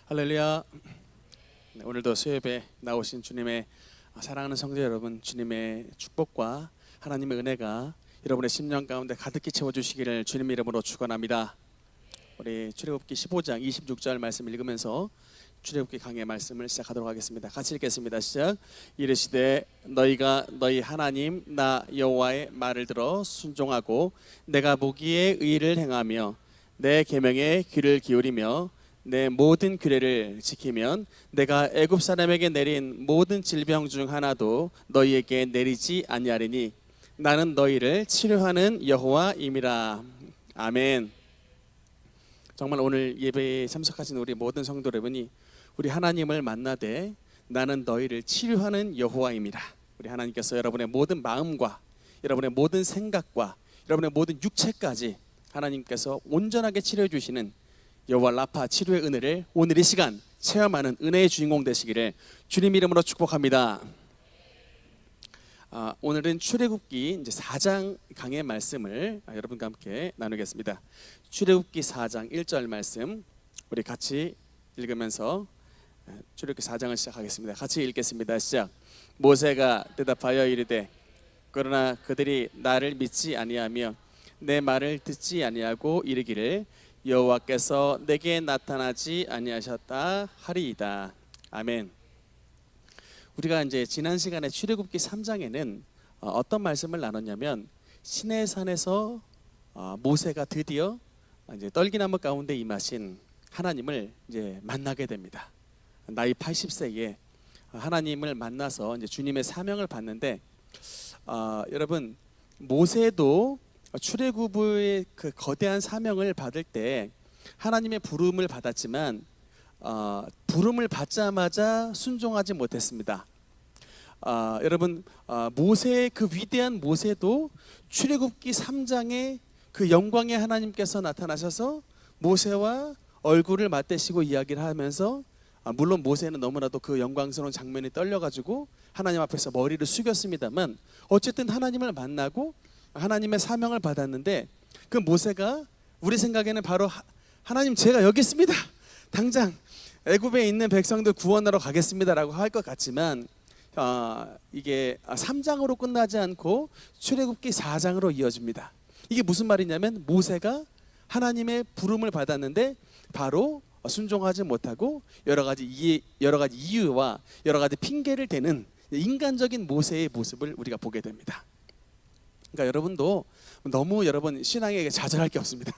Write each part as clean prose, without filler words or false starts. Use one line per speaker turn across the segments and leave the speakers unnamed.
할렐루야. 네, 오늘도 수협에 나오신 주님의 사랑하는 성도 여러분, 주님의 축복과 하나님의 은혜가 여러분의 심령 가운데 가득히 채워주시기를 주님의 이름으로 축원합니다. 우리 출애굽기 15장 26절 말씀 읽으면서 출애굽기 강의 말씀을 시작하도록 하겠습니다. 같이 읽겠습니다. 시작. 이르시되 너희가 너희 하나님 나 여호와의 말을 들어 순종하고 내가 보기에 의를 행하며 내 계명에 귀를 기울이며 내 모든 규례를 지키면 내가 애굽 사람에게 내린 모든 질병 중 하나도 너희에게 내리지 아니하리니 나는 너희를 치료하는 여호와임이라. 아멘. 정말 오늘 예배에 참석하신 우리 모든 성도 여러분이 우리 하나님을 만나되 나는 너희를 치료하는 여호와임이라. 우리 하나님께서 여러분의 모든 마음과 여러분의 모든 생각과 여러분의 모든 육체까지 하나님께서 온전하게 치료해 주시는 여호와 라파 치료의 은혜를 오늘 이 시간 체험하는 은혜의 주인공 되시기를 주님 이름으로 축복합니다. 오늘은 출애굽기 이제 4장 강의 말씀을 여러분과 함께 나누겠습니다. 출애굽기 4장 1절 말씀 우리 같이 읽으면서 출애굽기 4장을 시작하겠습니다. 같이 읽겠습니다. 시작. 모세가 대답하여 이르되 그러나 그들이 나를 믿지 아니하며 내 말을 듣지 아니하고 이르기를 여호와께서 내게 나타나지 아니하셨다 하리이다. 아멘. 우리가 이제 지난 시간에 출애굽기 3장에는 어떤 말씀을 나눴냐면 시내산에서 모세가 드디어 이제 떨기나무 가운데 임하신 하나님을 이제 만나게 됩니다. 나이 80세에 하나님을 만나서 이제 주님의 사명을 받는데 여러분 모세도 출애굽의 그 거대한 사명을 받을 때 하나님의 부름을 받았지만 부름을 받자마자 순종하지 못했습니다. 여러분 모세의 그 위대한 모세도 출애굽기 3장에 그 영광의 하나님께서 나타나셔서 모세와 얼굴을 맞대시고 이야기를 하면서 물론 모세는 너무나도 그 영광스러운 장면이 떨려가지고 하나님 앞에서 머리를 숙였습니다만 어쨌든 하나님을 만나고 하나님의 사명을 받았는데 그 모세가 우리 생각에는 바로 하나님 제가 여기 있습니다. 당장 애굽에 있는 백성들 구원하러 가겠습니다라고 할 것 같지만 이게 3장으로 끝나지 않고 출애굽기 4장으로 이어집니다. 이게 무슨 말이냐면 모세가 하나님의 부름을 받았는데 바로 순종하지 못하고 여러 가지 이유와 여러 가지 핑계를 대는 인간적인 모세의 모습을 우리가 보게 됩니다. 그러니까 여러분도 너무 여러분 신앙에게 좌절할 게 없습니다.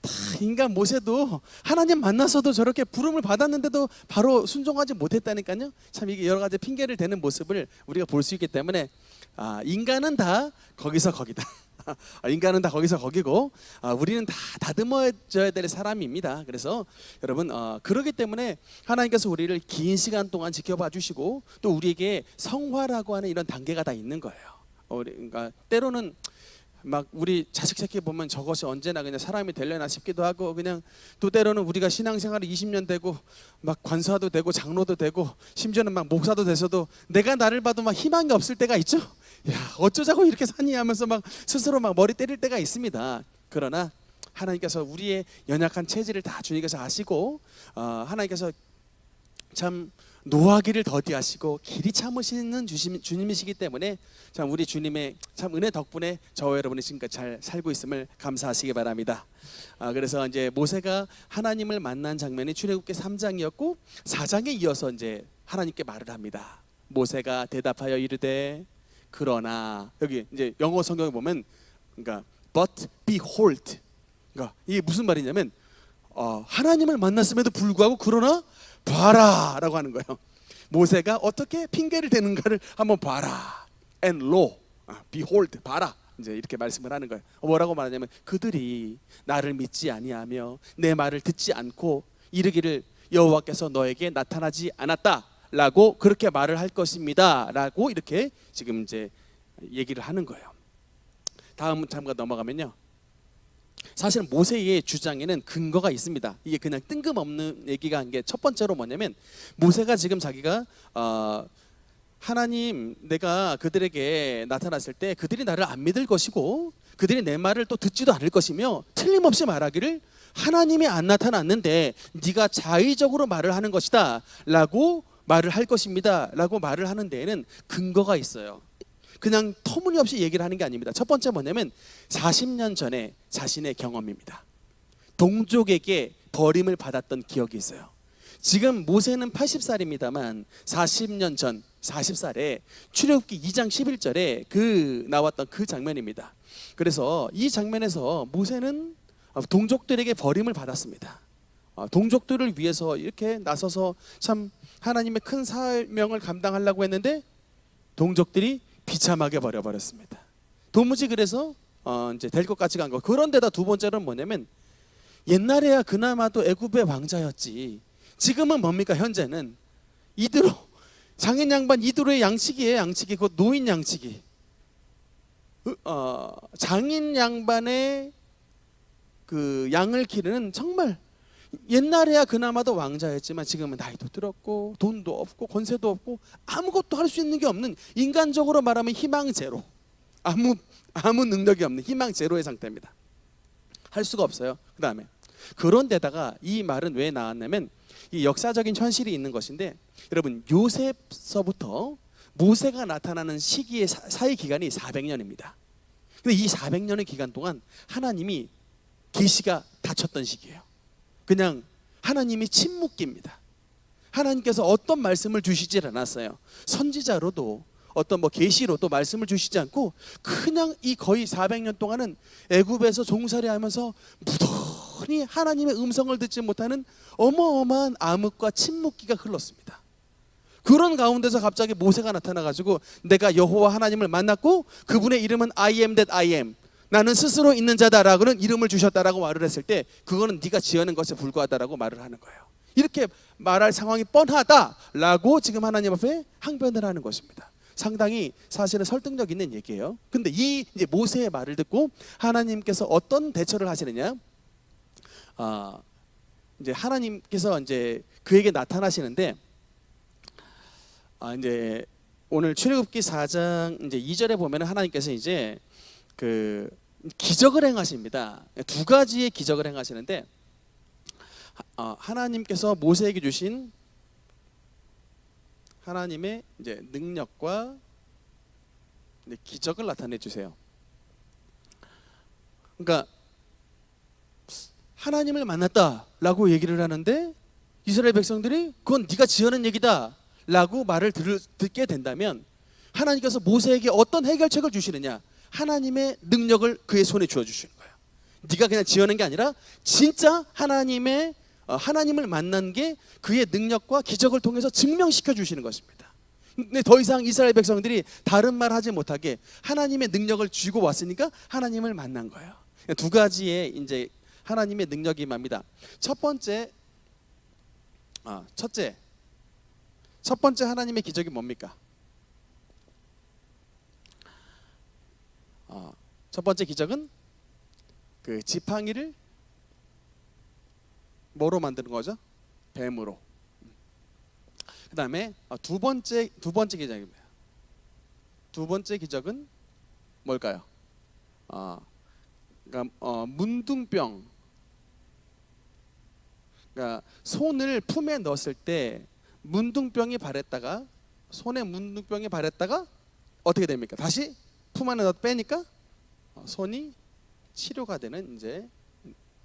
다 인간 모세도 하나님 만나서도 저렇게 부름을 받았는데도 바로 순종하지 못했다니까요. 참 이게 여러 가지 핑계를 대는 모습을 우리가 볼 수 있기 때문에 인간은 다 거기서 거기다. 인간은 다 거기서 거기고 우리는 다 다듬어져야 될 사람입니다. 그래서 여러분 그러기 때문에 하나님께서 우리를 긴 시간 동안 지켜봐 주시고 또 우리에게 성화라고 하는 이런 단계가 다 있는 거예요. 그러니까 때로는 막 우리 자식 새끼 보면 저것이 언제나 그냥 사람이 되려나 싶기도 하고 그냥 또 때로는 우리가 신앙생활을 20년 되고 막 관사도 되고 장로도 되고 심지어는 막 목사도 돼서도 내가 나를 봐도 막 희망이 없을 때가 있죠. 야 어쩌자고 이렇게 사니 하면서 막 스스로 막 머리 때릴 때가 있습니다. 그러나 하나님께서 우리의 연약한 체질을 다 주님께서 아시고 하나님께서 참 노하기를 더디하시고 길이 참으시는 주님이시기 때문에 참 우리 주님의 참 은혜 덕분에 저와 여러분이 지금까지 잘 살고 있음을 감사하시기 바랍니다. 그래서 이제 모세가 하나님을 만난 장면이 출애굽기 3장이었고 4장에 이어서 이제 하나님께 말을 합니다. 모세가 대답하여 이르되 그러나 여기 이제 영어 성경에 보면 그러니까 but behold 그러니까 이게 무슨 말이냐면 하나님을 만났음에도 불구하고 그러나 봐라 라고 하는 거예요. 모세가 어떻게 핑계를 대는가를 한번 봐라. And lo, behold, 봐라. 이제 이렇게 말씀을 하는 거예요. 뭐라고 말하냐면 그들이 나를 믿지 아니하며 내 말을 듣지 않고 이르기를 여호와께서 너에게 나타나지 않았다 라고 그렇게 말을 할 것입니다 라고 이렇게 지금 이제 얘기를 하는 거예요. 다음 잠깐 넘어가면요. 사실 모세의 주장에는 근거가 있습니다. 이게 그냥 뜬금없는 얘기가 한 게 첫 번째로 뭐냐면 모세가 지금 자기가 하나님 내가 그들에게 나타났을 때 그들이 나를 안 믿을 것이고 그들이 내 말을 또 듣지도 않을 것이며 틀림없이 말하기를 하나님이 안 나타났는데 네가 자의적으로 말을 하는 것이다 라고 말을 할 것입니다 라고 말을 하는 데에는 근거가 있어요. 그냥 터무니없이 얘기를 하는 게 아닙니다. 첫 번째 뭐냐면 40년 전에 자신의 경험입니다. 동족에게 버림을 받았던 기억이 있어요. 지금 모세는 80살입니다만 40년 전 40살에 출애굽기 2장 11절에 그 나왔던 그 장면입니다. 그래서 이 장면에서 모세는 동족들에게 버림을 받았습니다. 동족들을 위해서 이렇게 나서서 참 하나님의 큰 사명을 감당하려고 했는데 동족들이 비참하게 버려버렸습니다. 도무지 그래서 이제 될 것 같지가 않고, 그런데다 두 번째는 뭐냐면 옛날에야 그나마도 애굽의 왕자였지 지금은 뭡니까? 현재는 이드로, 장인 양반 이드로의 양치기예요. 양치기, 곧 노인 양치기. 장인 양반의 그 양을 기르는, 정말 옛날에야 그나마도 왕자였지만 지금은 나이도 들었고 돈도 없고 권세도 없고 아무것도 할 수 있는 게 없는, 인간적으로 말하면 희망 제로, 아무 능력이 없는 희망 제로의 상태입니다. 할 수가 없어요. 그 다음에 그런데다가 이 말은 왜 나왔냐면 이 역사적인 현실이 있는 것인데, 여러분 요셉서부터 모세가 나타나는 시기의 사이 기간이 400년입니다. 근데 이 400년의 기간 동안 하나님이 계시가 닫혔던 시기예요. 그냥 하나님이 침묵기입니다. 하나님께서 어떤 말씀을 주시지 않았어요. 선지자로도 어떤 계시로도 말씀을 주시지 않고 그냥 이 거의 400년 동안은 애굽에서 종살이하면서 무던히 하나님의 음성을 듣지 못하는 어마어마한 암흑과 침묵기가 흘렀습니다. 그런 가운데서 갑자기 모세가 나타나가지고 내가 여호와 하나님을 만났고 그분의 이름은 I am that I am, 나는 스스로 있는 자다라고는 이름을 주셨다라고 말을 했을 때 그거는 네가 지어낸 것에 불과하다라고 말을 하는 거예요. 이렇게 말할 상황이 뻔하다라고 지금 하나님 앞에 항변을 하는 것입니다. 상당히 사실은 설득력 있는 얘기예요. 근데 이 이제 모세의 말을 듣고 하나님께서 어떤 대처를 하시느냐? 이제 하나님께서 이제 그에게 나타나시는데, 이제 오늘 출애굽기 4장 이제 2절에 보면은 하나님께서 이제 그 기적을 행하십니다. 두 가지의 기적을 행하시는데, 하나님께서 모세에게 주신 하나님의 이제 능력과 기적을 나타내 주세요. 그러니까 하나님을 만났다라고 얘기를 하는데 이스라엘 백성들이 그건 네가 지어낸 얘기다라고 말을 듣게 된다면 하나님께서 모세에게 어떤 해결책을 주시느냐? 하나님의 능력을 그의 손에 주어 주시는 거예요. 네가 그냥 지어낸 게 아니라 진짜 하나님을 만난 게 그의 능력과 기적을 통해서 증명시켜 주시는 것입니다. 근데 더 이상 이스라엘 백성들이 다른 말 하지 못하게 하나님의 능력을 쥐고 왔으니까 하나님을 만난 거예요. 두 가지의 이제 하나님의 능력이 임합니다. 첫 번째 하나님의 기적이 뭡니까? 첫 번째 기적은 그 지팡이를 뭐로 만드는 거죠? 뱀으로. 그 다음에 두 번째 기적입니다. 두 번째 기적은 뭘까요? 그러니까 문둥병. 그러니까 손을 품에 넣었을 때 문둥병이 발했다가 손에 문둥병이 발했다가 어떻게 됩니까? 다시 품 안에 넣어 빼니까 손이 치료가 되는 이제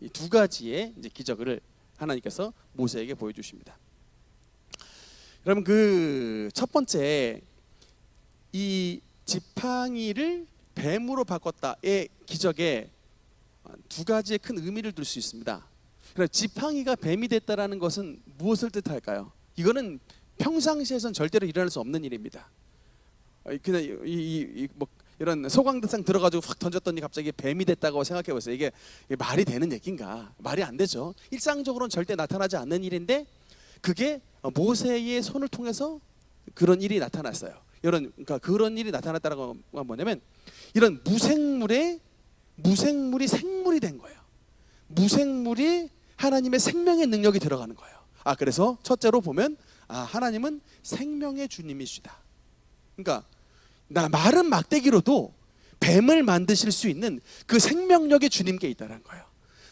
이 두 가지의 이제 기적을 하나님께서 모세에게 보여주십니다. 그럼 그 첫 번째 이 지팡이를 뱀으로 바꿨다의 기적에 두 가지의 큰 의미를 둘 수 있습니다. 그럼 지팡이가 뱀이 됐다라는 것은 무엇을 뜻할까요? 이거는 평상시에선 절대로 일어날 수 없는 일입니다. 그냥 이런 소광대상 들어가지고 확 던졌더니 갑자기 뱀이 됐다고 생각해 보세요. 이게 말이 되는 얘기인가? 말이 안 되죠. 일상적으로는 절대 나타나지 않는 일인데 그게 모세의 손을 통해서 그런 일이 나타났어요. 그러니까 그런 일이 나타났다는 건 뭐냐면 이런 무생물이 생물이 된 거예요. 무생물이 하나님의 생명의 능력이 들어가는 거예요. 그래서 첫째로 보면 하나님은 생명의 주님이시다. 그러니까 마른 막대기로도 뱀을 만드실 수 있는 그 생명력의 주님께 있다는 거예요.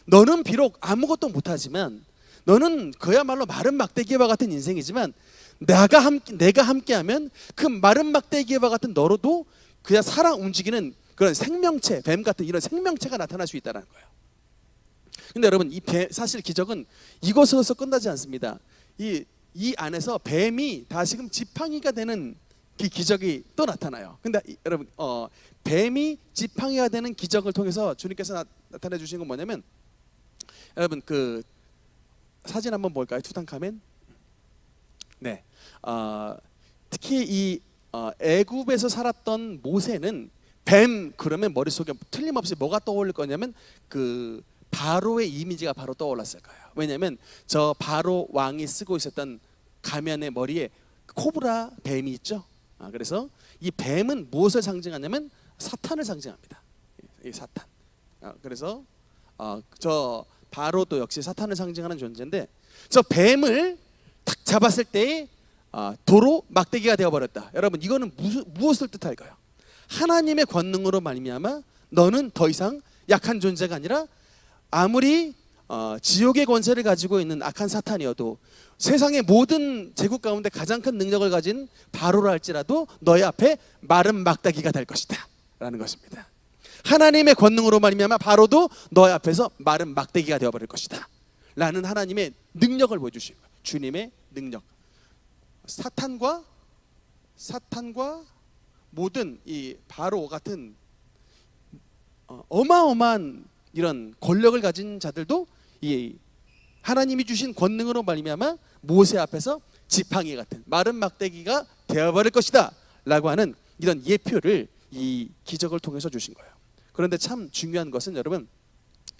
너는 비록 아무것도 못하지만 너는 그야말로 마른 막대기와 같은 인생이지만 내가 함께하면 그 마른 막대기와 같은 너로도 그냥 살아 움직이는 그런 생명체, 뱀 같은 이런 생명체가 나타날 수 있다는 거예요. 근데 여러분 사실 기적은 이것으로서 끝나지 않습니다. 이 안에서 뱀이 다시금 지팡이가 되는 그 기적이 또 나타나요. 근데 여러분 뱀이 지팡이가 되는 기적을 통해서 주님께서 나타내 주신 건 뭐냐면, 여러분 그 사진 한번 볼까요? 투탕카멘. 네. 특히 이 애굽에서 살았던 모세는 뱀 그러면 머릿속에 틀림없이 뭐가 떠올릴 거냐면 그 바로의 이미지가 바로 떠올랐을 거예요. 왜냐하면 저 바로 왕이 쓰고 있었던 가면의 머리에 코브라 뱀이 있죠. 그래서 이 뱀은 무엇을 상징하냐면 사탄을 상징합니다. 이 사탄. 그래서 저 바로도 역시 사탄을 상징하는 존재인데, 저 뱀을 탁 잡았을 때 도로 막대기가 되어버렸다. 여러분 이거는 무엇을 뜻할까요? 하나님의 권능으로 말미암아 너는 더 이상 약한 존재가 아니라 아무리 지옥의 권세를 가지고 있는 악한 사탄이어도 세상의 모든 제국 가운데 가장 큰 능력을 가진 바로라 할지라도 너희 앞에 마른 막대기가 될 것이다 라는 것입니다. 하나님의 권능으로 말미암아 바로도 너희 앞에서 마른 막대기가 되어버릴 것이다 라는 하나님의 능력을 보여주신 거예요. 주님의 능력. 사탄과 모든 이 바로 같은 어마어마한 이런 권력을 가진 자들도 이 하나님이 주신 권능으로 말미암아 모세 앞에서 지팡이 같은 마른 막대기가 되어버릴 것이다 라고 하는 이런 예표를 이 기적을 통해서 주신 거예요. 그런데 참 중요한 것은 여러분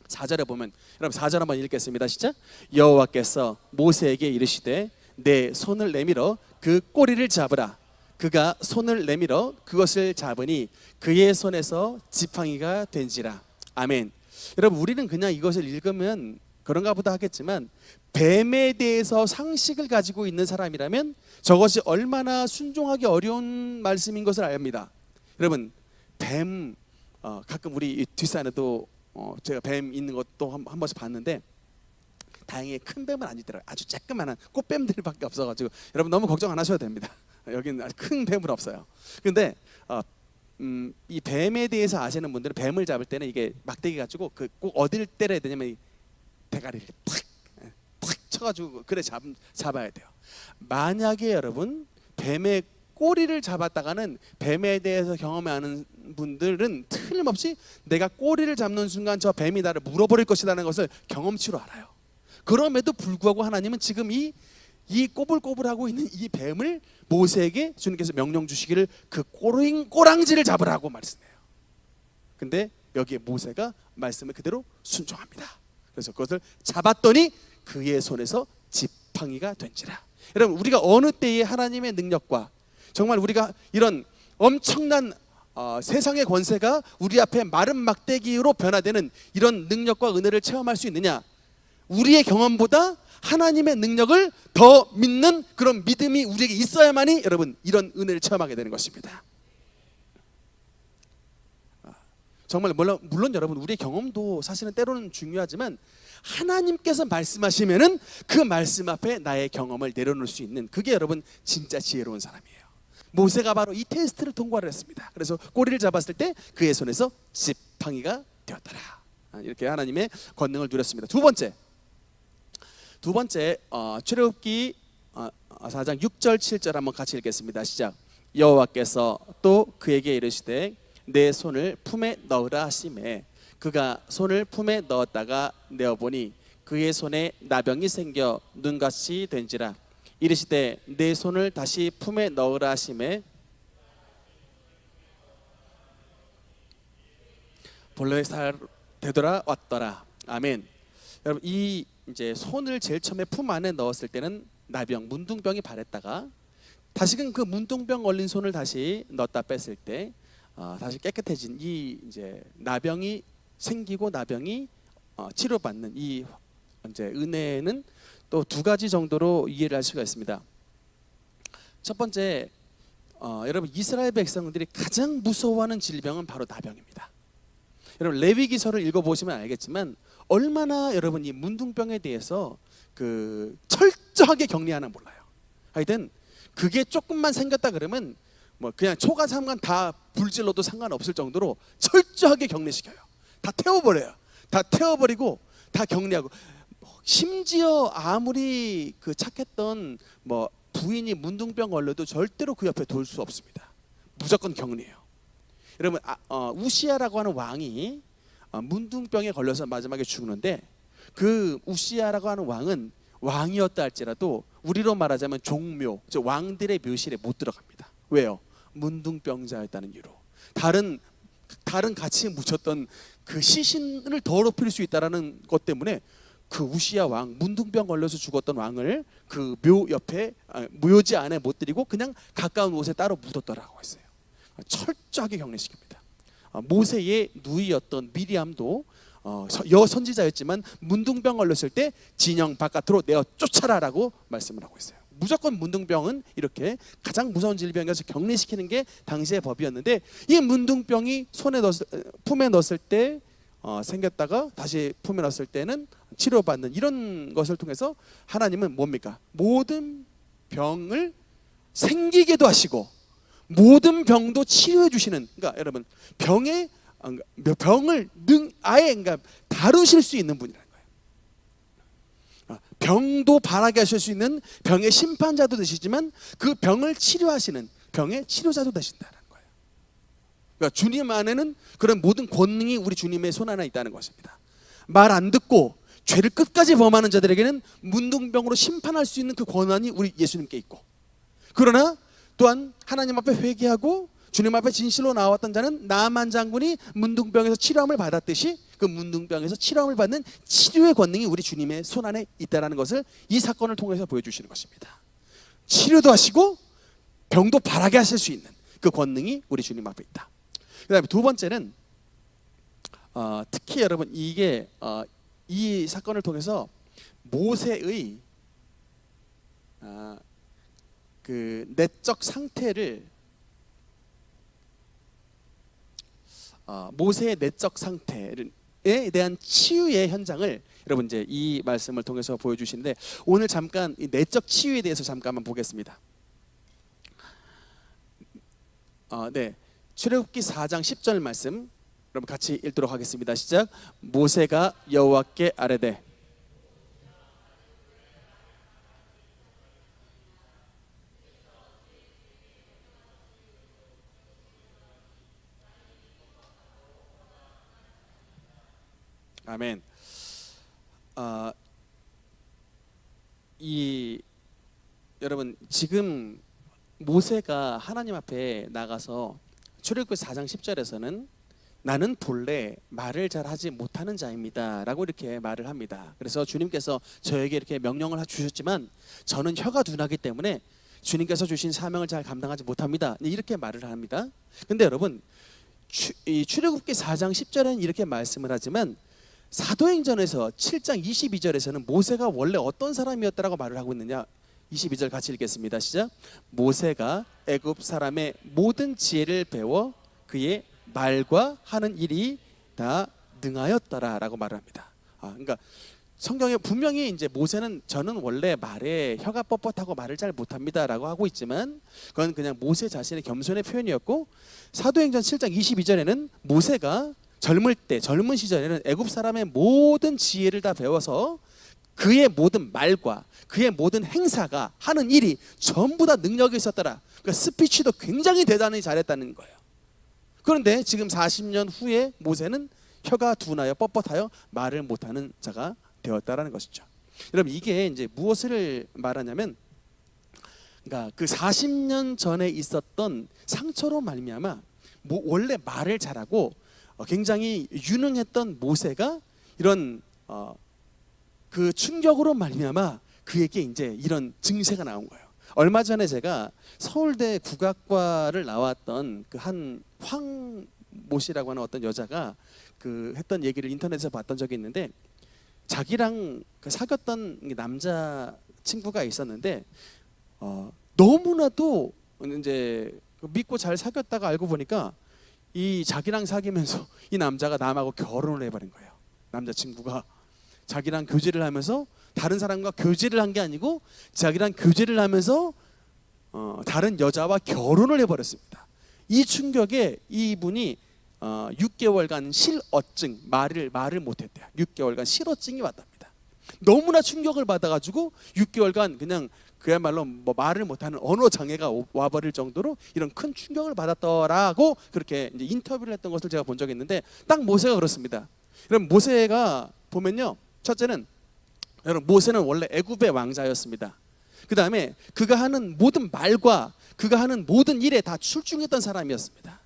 4절에 보면, 여러분 4절 한번 읽겠습니다. 시작. 여호와께서 모세에게 이르시되 내 손을 내밀어 그 꼬리를 잡으라. 그가 손을 내밀어 그것을 잡으니 그의 손에서 지팡이가 된지라. 아멘. 여러분 우리는 그냥 이것을 읽으면 그런가 보다 하겠지만, 뱀에 대해서 상식을 가지고 있는 사람이라면 저것이 얼마나 순종하기 어려운 말씀인 것을 압니다. 여러분 뱀 가끔 우리 뒷산에도 제가 뱀 있는 것도 한 번씩 봤는데, 다행히 큰 뱀은 아니더라고요. 아주 쬐끄만한 꽃뱀들밖에 없어가지고 여러분 너무 걱정 안 하셔도 됩니다. 여기는 큰 뱀은 없어요. 근데 이 뱀에 대해서 아시는 분들은 뱀을 잡을 때는 이게 막대기 가지고 꼭 어딜 때려야 되냐면 대가리를 탁 쳐가지고 그래 잡아야 돼요. 만약에 여러분 뱀의 꼬리를 잡았다가는 뱀에 대해서 경험하는 분들은 틀림없이 내가 꼬리를 잡는 순간 저 뱀이 나를 물어버릴 것이라는 것을 경험치로 알아요. 그럼에도 불구하고 하나님은 지금 이 꼬불꼬불하고 있는 이 뱀을 모세에게 주님께서 명령 주시기를 그 꼬랑지를 잡으라고 말씀해요. 근데 여기에 모세가 말씀을 그대로 순종합니다. 그래서 그것을 잡았더니 그의 손에서 지팡이가 된지라. 여러분 우리가 어느 때에 하나님의 능력과 정말 우리가 이런 엄청난 세상의 권세가 우리 앞에 마른 막대기로 변화되는 이런 능력과 은혜를 체험할 수 있느냐? 우리의 경험보다 하나님의 능력을 더 믿는 그런 믿음이 우리에게 있어야만이 여러분 이런 은혜를 체험하게 되는 것입니다. 정말 물론 여러분 우리의 경험도 사실은 때로는 중요하지만, 하나님께서 말씀하시면은 그 말씀 앞에 나의 경험을 내려놓을 수 있는, 그게 여러분 진짜 지혜로운 사람이에요. 모세가 바로 이 테스트를 통과를 했습니다. 그래서 꼬리를 잡았을 때 그의 손에서 지팡이가 되었더라. 이렇게 하나님의 권능을 누렸습니다. 두 번째 출애굽기 4장 6절 7절 한번 같이 읽겠습니다. 시작. 여호와께서 또 그에게 이르시되 내 손을 품에 넣으라 하시매 그가 손을 품에 넣었다가 내어보니 그의 손에 나병이 생겨 눈같이 된지라. 이르시되 내 손을 다시 품에 넣으라 하시매 본래의 살 되돌아왔더라. 아멘. 여러분 이 이제 손을 제일 처음에 품 안에 넣었을 때는 나병, 문둥병이 발했다가 다시금 그 문둥병 걸린 손을 다시 넣었다 뺐을 때 다시 깨끗해진 이 이제 나병이 생기고 나병이 치료받는 이 이제 은혜는 또 두 가지 정도로 이해를 할 수가 있습니다. 첫 번째, 여러분 이스라엘 백성들이 가장 무서워하는 질병은 바로 나병입니다. 여러분 레위기서를 읽어보시면 알겠지만 얼마나 여러분 이 문둥병에 대해서 철저하게 격리하나 몰라요. 하여튼 그게 조금만 생겼다 그러면 뭐 그냥 초가 삼간 다 불질러도 상관없을 정도로 철저하게 격리시켜요. 다 태워버려요. 다 태워버리고 다 격리하고, 심지어 아무리 착했던 뭐 부인이 문둥병 걸려도 절대로 그 옆에 돌 수 없습니다. 무조건 격리해요. 여러분 우시야라고 하는 왕이 문둥병에 걸려서 마지막에 죽는데, 그 우시야라고 하는 왕은 왕이었다 할지라도 우리로 말하자면 종묘, 즉 왕들의 묘실에 못 들어갑니다. 왜요? 문둥병자였다는 이유로. 다른 같이 묻혔던 그 시신을 더럽힐 수 있다라는 것 때문에 그 우시야 왕, 문둥병 걸려서 죽었던 왕을 그 묘 옆에 묘지 안에 못 들이고 그냥 가까운 곳에 따로 묻었더라고 했어요. 철저하게 격리시킵니다. 모세의 누이였던 미리암도 여선지자였지만 문둥병 걸렸을 때 진영 바깥으로 내어 쫓아라라고 말씀을 하고 있어요. 무조건 문둥병은 이렇게 가장 무서운 질병이어서 격리시키는 게 당시의 법이었는데, 이 문둥병이 품에 넣었을 때 생겼다가 다시 품에 넣었을 때는 치료받는 이런 것을 통해서 하나님은 뭡니까? 모든 병을 생기게도 하시고 모든 병도 치료해 주시는, 그러니까 여러분 병을 아예 그러니까 다루실 수 있는 분이라는 거예요. 병도 바라게 하실 수 있는 병의 심판자도 되시지만 그 병을 치료하시는 병의 치료자도 되신다는 거예요. 그러니까 주님 안에는 그런 모든 권능이 우리 주님의 손 안에 있다는 것입니다. 말 안 듣고 죄를 끝까지 범하는 자들에게는 문둥병으로 심판할 수 있는 그 권한이 우리 예수님께 있고, 그러나 또한 하나님 앞에 회개하고 주님 앞에 진실로 나왔던 자는 나만 장군이 문둥병에서 치료함을 받았듯이 그 문둥병에서 치료함을 받는 치료의 권능이 우리 주님의 손 안에 있다는 것을 이 사건을 통해서 보여주시는 것입니다. 치료도 하시고 병도 바라게 하실 수 있는 그 권능이 우리 주님 앞에 있다. 그 다음에 두 번째는 특히 여러분 이게 이 사건을 통해서 모세의 그 내적 상태를 모세의 내적 상태에 대한 치유의 현장을 여러분 이제 이 말씀을 통해서 보여주시는데, 오늘 잠깐 이 내적 치유에 대해서 잠깐만 보겠습니다. 네, 출애굽기 4장 10절 말씀 여러분 같이 읽도록 하겠습니다. 시작. 모세가 여호와께 아뢰되 아멘. 여러분 지금 모세가 하나님 앞에 나가서 출애굽기 4장 10절에서는 나는 본래 말을 잘 하지 못하는 자입니다 라고 이렇게 말을 합니다. 그래서 주님께서 저에게 이렇게 명령을 주셨지만 저는 혀가 둔하기 때문에 주님께서 주신 사명을 잘 감당하지 못합니다, 이렇게 말을 합니다. 근데 여러분 이 출애굽기 4장 10절에는 이렇게 말씀을 하지만 사도행전에서 7장 22절에서는 모세가 원래 어떤 사람이었다라고 말을 하고 있느냐. 22절 같이 읽겠습니다. 시작. 모세가 애굽 사람의 모든 지혜를 배워 그의 말과 하는 일이 다 능하였더라라고 말을 합니다. 그러니까 성경에 분명히 이제 모세는 저는 원래 말에 혀가 뻣뻣하고 말을 잘 못합니다라고 하고 있지만 그건 그냥 모세 자신의 겸손의 표현이었고, 사도행전 7장 22절에는 모세가 젊은 시절에는 애굽 사람의 모든 지혜를 다 배워서 그의 모든 말과 그의 모든 행사가 하는 일이 전부 다 능력이 있었더라. 그러니까 스피치도 굉장히 대단히 잘했다는 거예요. 그런데 지금 40년 후에 모세는 혀가 둔하여 뻣뻣하여 말을 못하는 자가 되었다라는 것이죠. 여러분 이게 이제 무엇을 말하냐면, 그러니까 그 40년 전에 있었던 상처로 말미암아 원래 말을 잘하고 굉장히 유능했던 모세가 이런 그 충격으로 말미암아 그에게 이제 이런 증세가 나온 거예요. 얼마 전에 제가 서울대 국악과를 나왔던 그 한 황모 씨라고 하는 어떤 여자가 그 했던 얘기를 인터넷에서 봤던 적이 있는데, 자기랑 그 사귀었던 남자 친구가 있었는데 너무나도 이제 믿고 잘 사귀었다가 알고 보니까 이 자기랑 사귀면서 이 남자가 남하고 결혼을 해버린 거예요. 남자친구가 자기랑 교제를 하면서 다른 사람과 교제를 한 게 아니고 자기랑 교제를 하면서 다른 여자와 결혼을 해버렸습니다. 이 충격에 이분이 6개월간 실어증, 말을 못했대요. 6개월간 실어증이 왔답니다. 너무나 충격을 받아가지고 6개월간 그냥 그야말로 뭐 말을 못하는 언어 장애가 와버릴 정도로 이런 큰 충격을 받았더라고 그렇게 이제 인터뷰를 했던 것을 제가 본 적이 있는데 딱 모세가 그렇습니다. 여러분 모세가 보면요, 첫째는 여러분 모세는 원래 애굽의 왕자였습니다. 그 다음에 그가 하는 모든 말과 그가 하는 모든 일에 다 출중했던 사람이었습니다.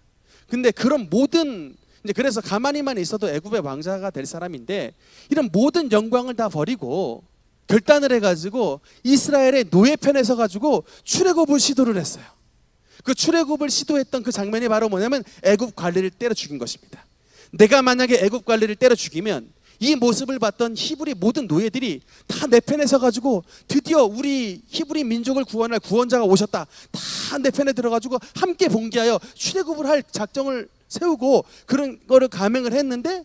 근데 그런 모든 이제 그래서 가만히만 있어도 애굽의 왕자가 될 사람인데 이런 모든 영광을 다 버리고 결단을 해가지고 이스라엘의 노예 편에 서가지고 출애굽을 시도를 했어요. 그 출애굽을 시도했던 그 장면이 바로 뭐냐면 애굽 관리를 때려 죽인 것입니다. 내가 만약에 애굽 관리를 때려 죽이면 이 모습을 봤던 히브리 모든 노예들이 다 내 편에 서가지고 드디어 우리 히브리 민족을 구원할 구원자가 오셨다. 다 내 편에 들어가지고 함께 봉기하여 출애굽을 할 작정을 세우고 그런 거를 감행을 했는데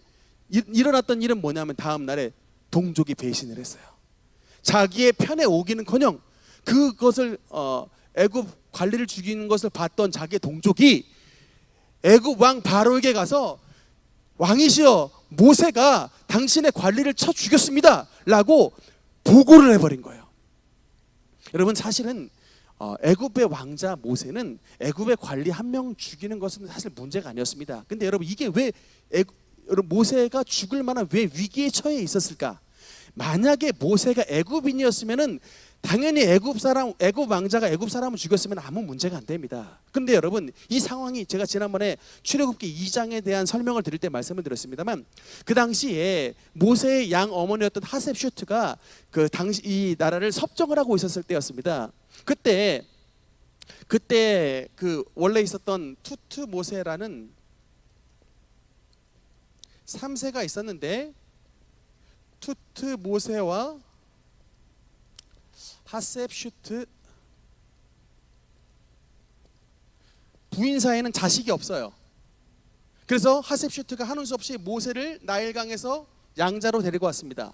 일어났던 일은 뭐냐면 다음 날에 동족이 배신을 했어요. 자기의 편에 오기는커녕 그것을 애굽 관리를 죽이는 것을 봤던 자기의 동족이 애굽 왕 바로에게 가서 왕이시여 모세가 당신의 관리를 쳐 죽였습니다 라고 보고를 해버린 거예요. 여러분 사실은 애굽의 왕자 모세는 애굽의 관리 한 명 죽이는 것은 사실 문제가 아니었습니다. 근데 여러분 이게 왜 모세가 죽을 만한 왜 위기에 처해 있었을까? 만약에 모세가 애굽인이었으면은 당연히 애굽 왕자가 애굽 사람을 죽였으면 아무 문제가 안 됩니다. 근데 여러분 이 상황이 제가 지난번에 출애굽기 2장에 대한 설명을 드릴 때 말씀을 드렸습니다만 그 당시에 모세의 양 어머니였던 하셉슈트가 그 당시 이 나라를 섭정을 하고 있었을 때였습니다. 그때 그 원래 있었던 투트모세라는 3세가 있었는데 투트모세와 하셉슈트 부인 사이에는 자식이 없어요. 그래서 하셉슈트가 하는 수 없이 모세를 나일강에서 양자로 데리고 왔습니다.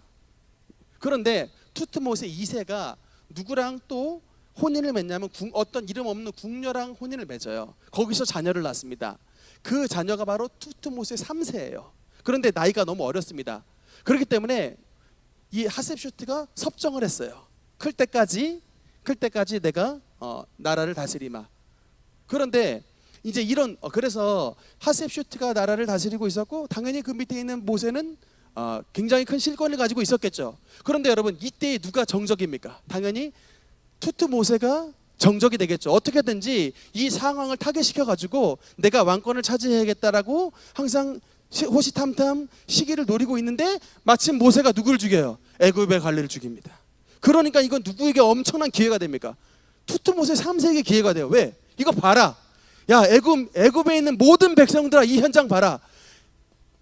그런데 투트모세 2세가 누구랑 또 혼인을 맺냐면 어떤 이름 없는 궁녀랑 혼인을 맺어요. 거기서 자녀를 낳습니다. 그 자녀가 바로 투트모세 3세예요. 그런데 나이가 너무 어렸습니다. 그렇기 때문에 이 하셉슈트가 섭정을 했어요. 클 때까지 내가 나라를 다스리마. 그런데 이제 그래서 하셉슈트가 나라를 다스리고 있었고 당연히 그 밑에 있는 모세는 굉장히 큰 실권을 가지고 있었겠죠. 그런데 여러분 이때 누가 정적입니까? 당연히 투트모세가 정적이 되겠죠. 어떻게든지 이 상황을 타개시켜 가지고 내가 왕권을 차지해야겠다라고 항상 호시탐탐 시기를 노리고 있는데 마침 모세가 누구를 죽여요? 애굽의 관리를 죽입니다. 그러니까 이건 누구에게 엄청난 기회가 됩니까? 투트모세 3세에게 기회가 돼요. 왜? 이거 봐라. 야 애굽에 있는 모든 백성들아 이 현장 봐라.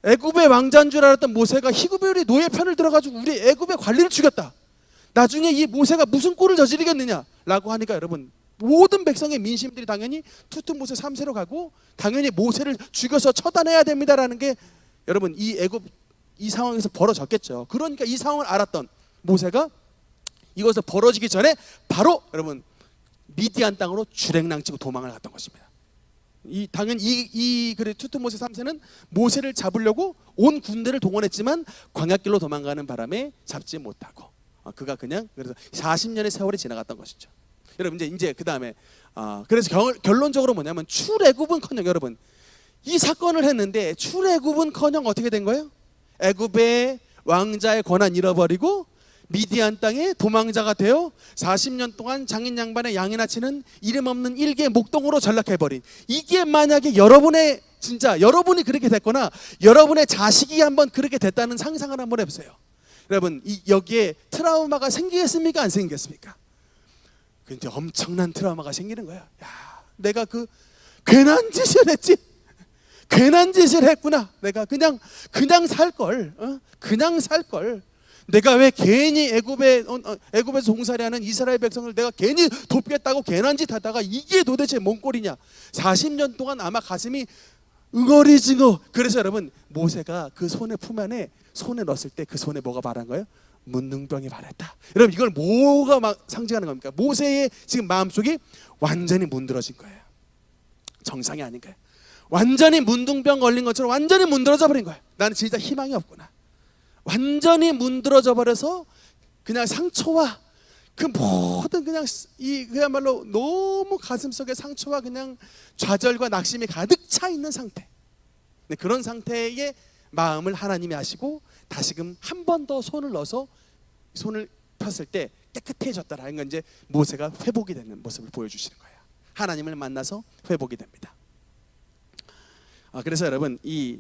애굽의 왕자인 줄 알았던 모세가 히브리 노예 편을 들어가지고 우리 애굽의 관리를 죽였다. 나중에 이 모세가 무슨 꼴을 저지르겠느냐 라고 하니까 여러분 모든 백성의 민심들이 당연히 투트모세 3세로 가고 당연히 모세를 죽여서 처단해야 됩니다라는 게 여러분 이 상황에서 벌어졌겠죠. 그러니까 이 상황을 알았던 모세가 이것을 벌어지기 전에 바로 여러분 미디안 땅으로 주랭랑치고 도망을 갔던 것입니다. 당연히 그래 투트모세 3세는 모세를 잡으려고 온 군대를 동원했지만 광야길로 도망가는 바람에 잡지 못하고 그가 그냥 그래서 40년의 세월이 지나갔던 것이죠. 여러분 이제 그 다음에 그래서 결론적으로 뭐냐면 출애굽은커녕 여러분 이 사건을 했는데 출애굽은커녕 어떻게 된 거예요? 애굽의 왕자의 권한 잃어버리고 미디안 땅에 도망자가 되어 40년 동안 장인 양반의 양이나 치는 이름 없는 일개 목동으로 전락해버린 이게 만약에 여러분이 그렇게 됐거나 여러분의 자식이 한번 그렇게 됐다는 상상을 한번 해보세요. 여러분 여기에 트라우마가 생기겠습니까? 안 생기겠습니까? 근데 엄청난 트라우마가 생기는 거야. 야, 내가 그 괜한 짓을 했지. 괜한 짓을 했구나. 내가 그냥 살 걸. 그냥 살 걸. 내가 왜 괜히 애굽에서 종살이하는 이스라엘 백성을 내가 괜히 돕겠다고 괜한 짓 하다가 이게 도대체 뭔 꼴이냐. 40년 동안 아마 가슴이 응어리징어. 그래서 여러분 모세가 그 손에 품 안에 손에 넣었을 때 그 손에 뭐가 바란 거예요? 문둥병이 바랬다. 여러분 이걸 뭐가 막 상징하는 겁니까? 모세의 지금 마음속이 완전히 문드러진 거예요. 정상이 아닌 거예요. 완전히 문둥병 걸린 것처럼 완전히 문드러져 버린 거예요. 나는 진짜 희망이 없구나. 완전히 문드러져 버려서 그냥 상처와 그 모든 그냥 이 그야말로 너무 가슴속에 상처와 그냥 좌절과 낙심이 가득 차 있는 상태. 그런 상태의 마음을 하나님이 아시고 다시금 한 번 더 손을 넣어서 손을 폈을 때 깨끗해졌다라는 건 이제 모세가 회복이 되는 모습을 보여주시는 거예요. 하나님을 만나서 회복이 됩니다. 그래서 여러분 이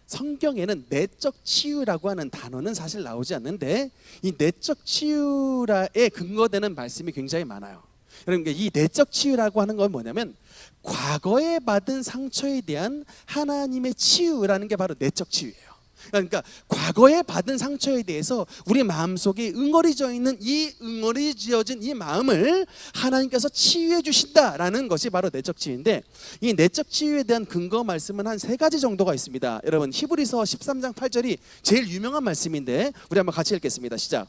성경에는 내적 치유라고 하는 단어는 사실 나오지 않는데 이 내적 치유라에 근거되는 말씀이 굉장히 많아요. 그러니까 이 내적 치유라고 하는 건 뭐냐면 과거에 받은 상처에 대한 하나님의 치유라는 게 바로 내적 치유예요. 그러니까 과거에 받은 상처에 대해서 우리 마음속에 응어리져 있는 이 응어리지어진 이 마음을 하나님께서 치유해 주신다라는 것이 바로 내적 치유인데, 이 내적 치유에 대한 근거 말씀은 한 3가지 정도가 있습니다. 여러분 히브리서 13장 8절이 제일 유명한 말씀인데 우리 한번 같이 읽겠습니다. 시작.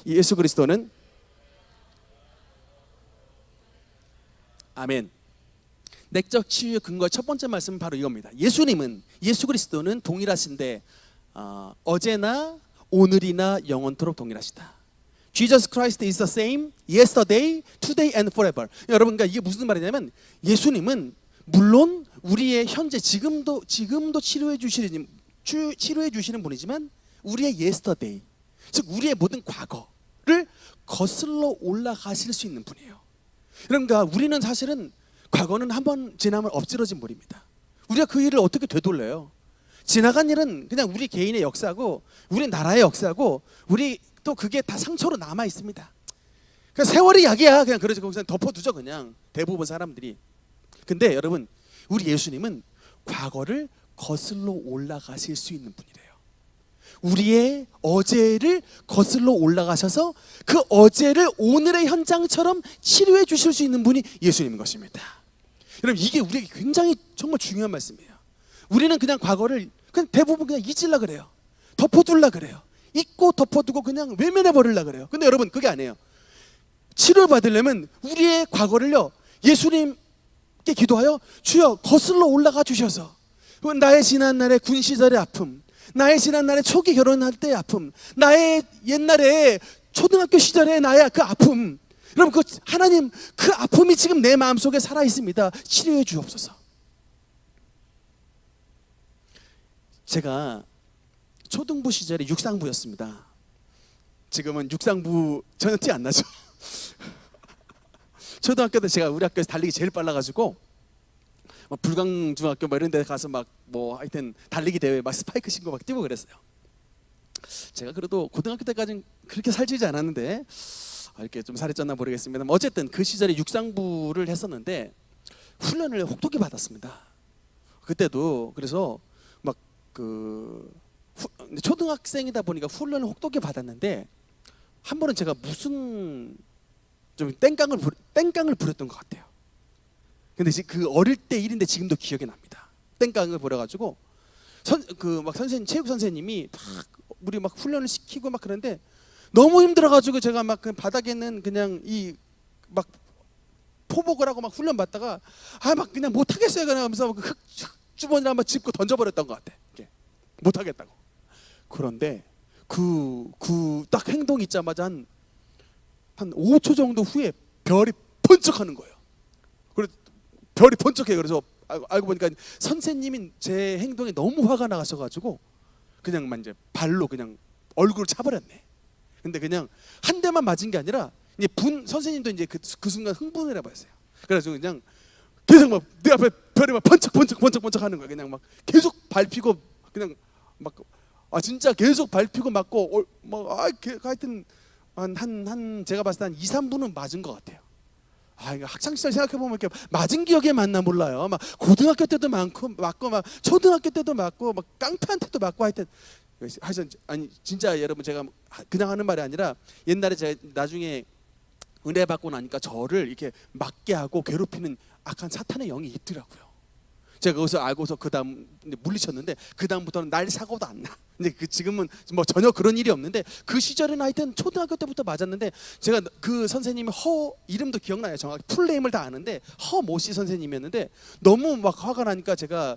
예수 그리스도는 아멘. 내적 치유의 근거 첫 번째 말씀은 바로 이겁니다. 예수 그리스도는 동일하신데 어제나 오늘이나 영원토록 동일하시다. Jesus Christ is the same yesterday, today and forever. 여러분, 그러니까 이게 무슨 말이냐면 예수님은 물론 우리의 현재 지금도 치료해 주시는 분이지만 우리의 yesterday, 즉 우리의 모든 과거를 거슬러 올라가실 수 있는 분이에요. 그러니까 우리는 사실은 과거는 한번 지나면 엎질러진 물입니다. 우리가 그 일을 어떻게 되돌려요? 지나간 일은 그냥 우리 개인의 역사고 우리 나라의 역사고 우리 또 그게 다 상처로 남아 있습니다. 그냥 세월이 약이야. 그냥 그러지 거기서 덮어두죠 그냥 대부분 사람들이. 근데 여러분 우리 예수님은 과거를 거슬러 올라가실 수 있는 분이래요. 우리의 어제를 거슬러 올라가셔서 그 어제를 오늘의 현장처럼 치료해 주실 수 있는 분이 예수님인 것입니다. 여러분 이게 우리에게 굉장히 정말 중요한 말씀이에요. 우리는 그냥 과거를 그냥 대부분 그냥 잊으려 그래요. 덮어둘라 그래요. 잊고 덮어두고 그냥 외면해 버리려 그래요. 근데 여러분 그게 아니에요. 치료받으려면 우리의 과거를요 예수님께 기도하여 주여 거슬러 올라가 주셔서 나의 지난날의 군 시절의 아픔, 나의 지난날의 초기 결혼할 때의 아픔, 나의 옛날에 초등학교 시절의 나의 그 아픔, 여러분 그 하나님 그 아픔이 지금 내 마음속에 살아 있습니다. 치료해 주옵소서. 제가 초등부 시절에 육상부였습니다. 지금은 육상부 전혀 티 안 나죠. 초등학교 때 제가 우리 학교에서 달리기 제일 빨라가지고 막 불광중학교 뭐 이런 데 가서 막 뭐 하여튼 달리기 대회 막 스파이크 신고 막 뛰고 그랬어요. 제가 그래도 고등학교 때까지는 그렇게 살찌지 않았는데 이렇게 좀 살이 쪘나 모르겠습니다. 어쨌든 그 시절에 육상부를 했었는데 훈련을 혹독히 받았습니다. 그때도 그래서 막 그 초등학생이다 보니까 훈련을 혹독히 받았는데 한 번은 제가 무슨 좀 땡깡을 부렸던 것 같아요. 근데 그 어릴 때 일인데 지금도 기억이 납니다. 땡깡을 부려가지고 체육 선생님이 막 우리 막 훈련을 시키고 막 그런데 너무 힘들어가지고 제가 막 그 바닥에는 그냥 이 막 포복을 하고 막 훈련 받다가 막 그냥 못 하겠어요. 그냥 하면서 그 흙주머니를 한번 짚고 던져버렸던 것 같아. 못 하겠다고. 그런데 그 딱 행동 있자마자 한 5초 정도 후에 별이 번쩍하는 거예요. 그래서 별이 번쩍해요. 그래서 알고 보니까 선생님이 제 행동에 너무 화가 나가셔가지고 그냥 이제 발로 그냥 얼굴을 차버렸네. 근데 그냥 한 대만 맞은 게 아니라 이제 선생님도 이제 그 순간 흥분을 해버렸어요. 그래서 그냥 계속 막 내 앞에 별이 막 번쩍 하는 거야. 그냥 막 계속 밟히고 그냥 막 진짜 계속 밟히고 맞고 하여튼 한 제가 봤을 때 한 2-3분은 맞은 것 같아요. 이거 학창 시절 생각해 보면 이렇게 맞은 기억에 맞나 몰라요. 막 고등학교 때도 맞고 막 초등학교 때도 맞고 막 깡패한테도 맞고 하여튼 아니 진짜 여러분 제가 그냥 하는 말이 아니라 옛날에 제가 나중에 은혜 받고 나니까 저를 이렇게 맞게 하고 괴롭히는 악한 사탄의 영이 있더라고요. 제가 그것을 알고서 그 다음 물리쳤는데 그 다음부터는 날 사고도 안 나. 근데 지금은 뭐 전혀 그런 일이 없는데 그 시절에는 하여튼 초등학교 때부터 맞았는데 제가 그 선생님이 이름도 기억나요. 정확히 풀네임을 다 아는데 모씨 선생님이었는데 너무 막 화가 나니까 제가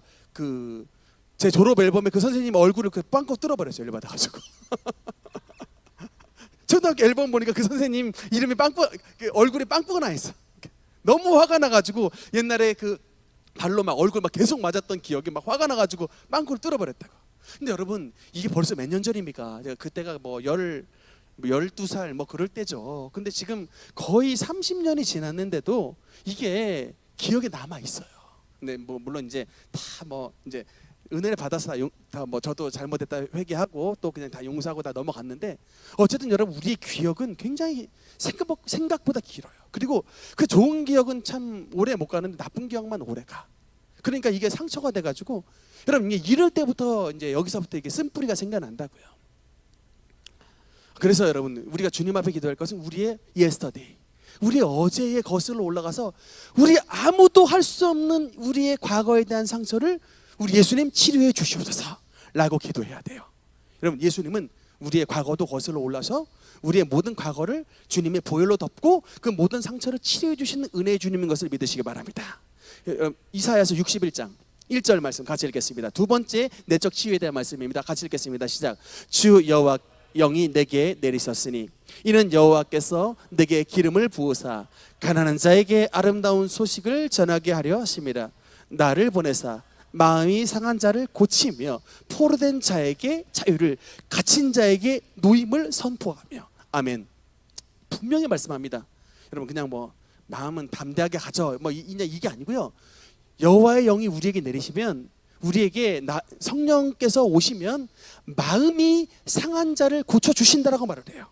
제 졸업 앨범에 그 선생님 얼굴을 빵꾸 뚫어버렸어요. 열받아가지고. 초등학교 앨범 보니까 그 선생님 이름이 얼굴에 빵꾸가 나 있어. 너무 화가 나가지고 옛날에 발로 막 얼굴 막 계속 맞았던 기억이 막 화가 나가지고 빵꾸를 뚫어버렸다고. 근데 여러분 이게 벌써 몇 년 전입니까? 제가 그때가 뭐 12살 뭐 그럴 때죠. 근데 지금 거의 30년이 지났는데도 이게 기억에 남아 있어요. 근데 뭐 물론 이제 다 뭐 이제 은혜를 받아서 다 뭐 저도 잘못했다 회개하고 또 그냥 다 용서하고 다 넘어갔는데 어쨌든 여러분 우리의 기억은 굉장히 생각보다 길어요. 그리고 그 좋은 기억은 참 오래 못 가는데 나쁜 기억만 오래 가. 그러니까 이게 상처가 돼가지고 여러분 이게 이럴 때부터 이제 여기서부터 이게 쓴뿌리가 생겨난다고요. 그래서 여러분 우리가 주님 앞에 기도할 것은 우리의 yesterday, 우리의 어제의 거슬러 올라가서 우리 아무도 할 수 없는 우리의 과거에 대한 상처를 우리 예수님 치료해 주시옵소서 라고 기도해야 돼요. 여러분 예수님은 우리의 과거도 거슬러 올라서 우리의 모든 과거를 주님의 보혈로 덮고 그 모든 상처를 치료해 주시는 은혜의 주님인 것을 믿으시기 바랍니다. 이사야서 61장 1절 말씀 같이 읽겠습니다. 두 번째 내적 치유에 대한 말씀입니다. 같이 읽겠습니다. 시작. 주 여호와 영이 내게 내리셨으니 이는 여호와께서 내게 기름을 부으사 가난한 자에게 아름다운 소식을 전하게 하려 하심이라. 나를 보내사 마음이 상한 자를 고치며 포로된 자에게 자유를, 갇힌 자에게 노임을 선포하며. 아멘. 분명히 말씀합니다. 여러분 그냥 뭐 마음은 담대하게 가져 뭐 이게 아니고요. 여호와의 영이 우리에게 내리시면 우리에게 성령께서 오시면 마음이 상한 자를 고쳐주신다라고 말을 해요.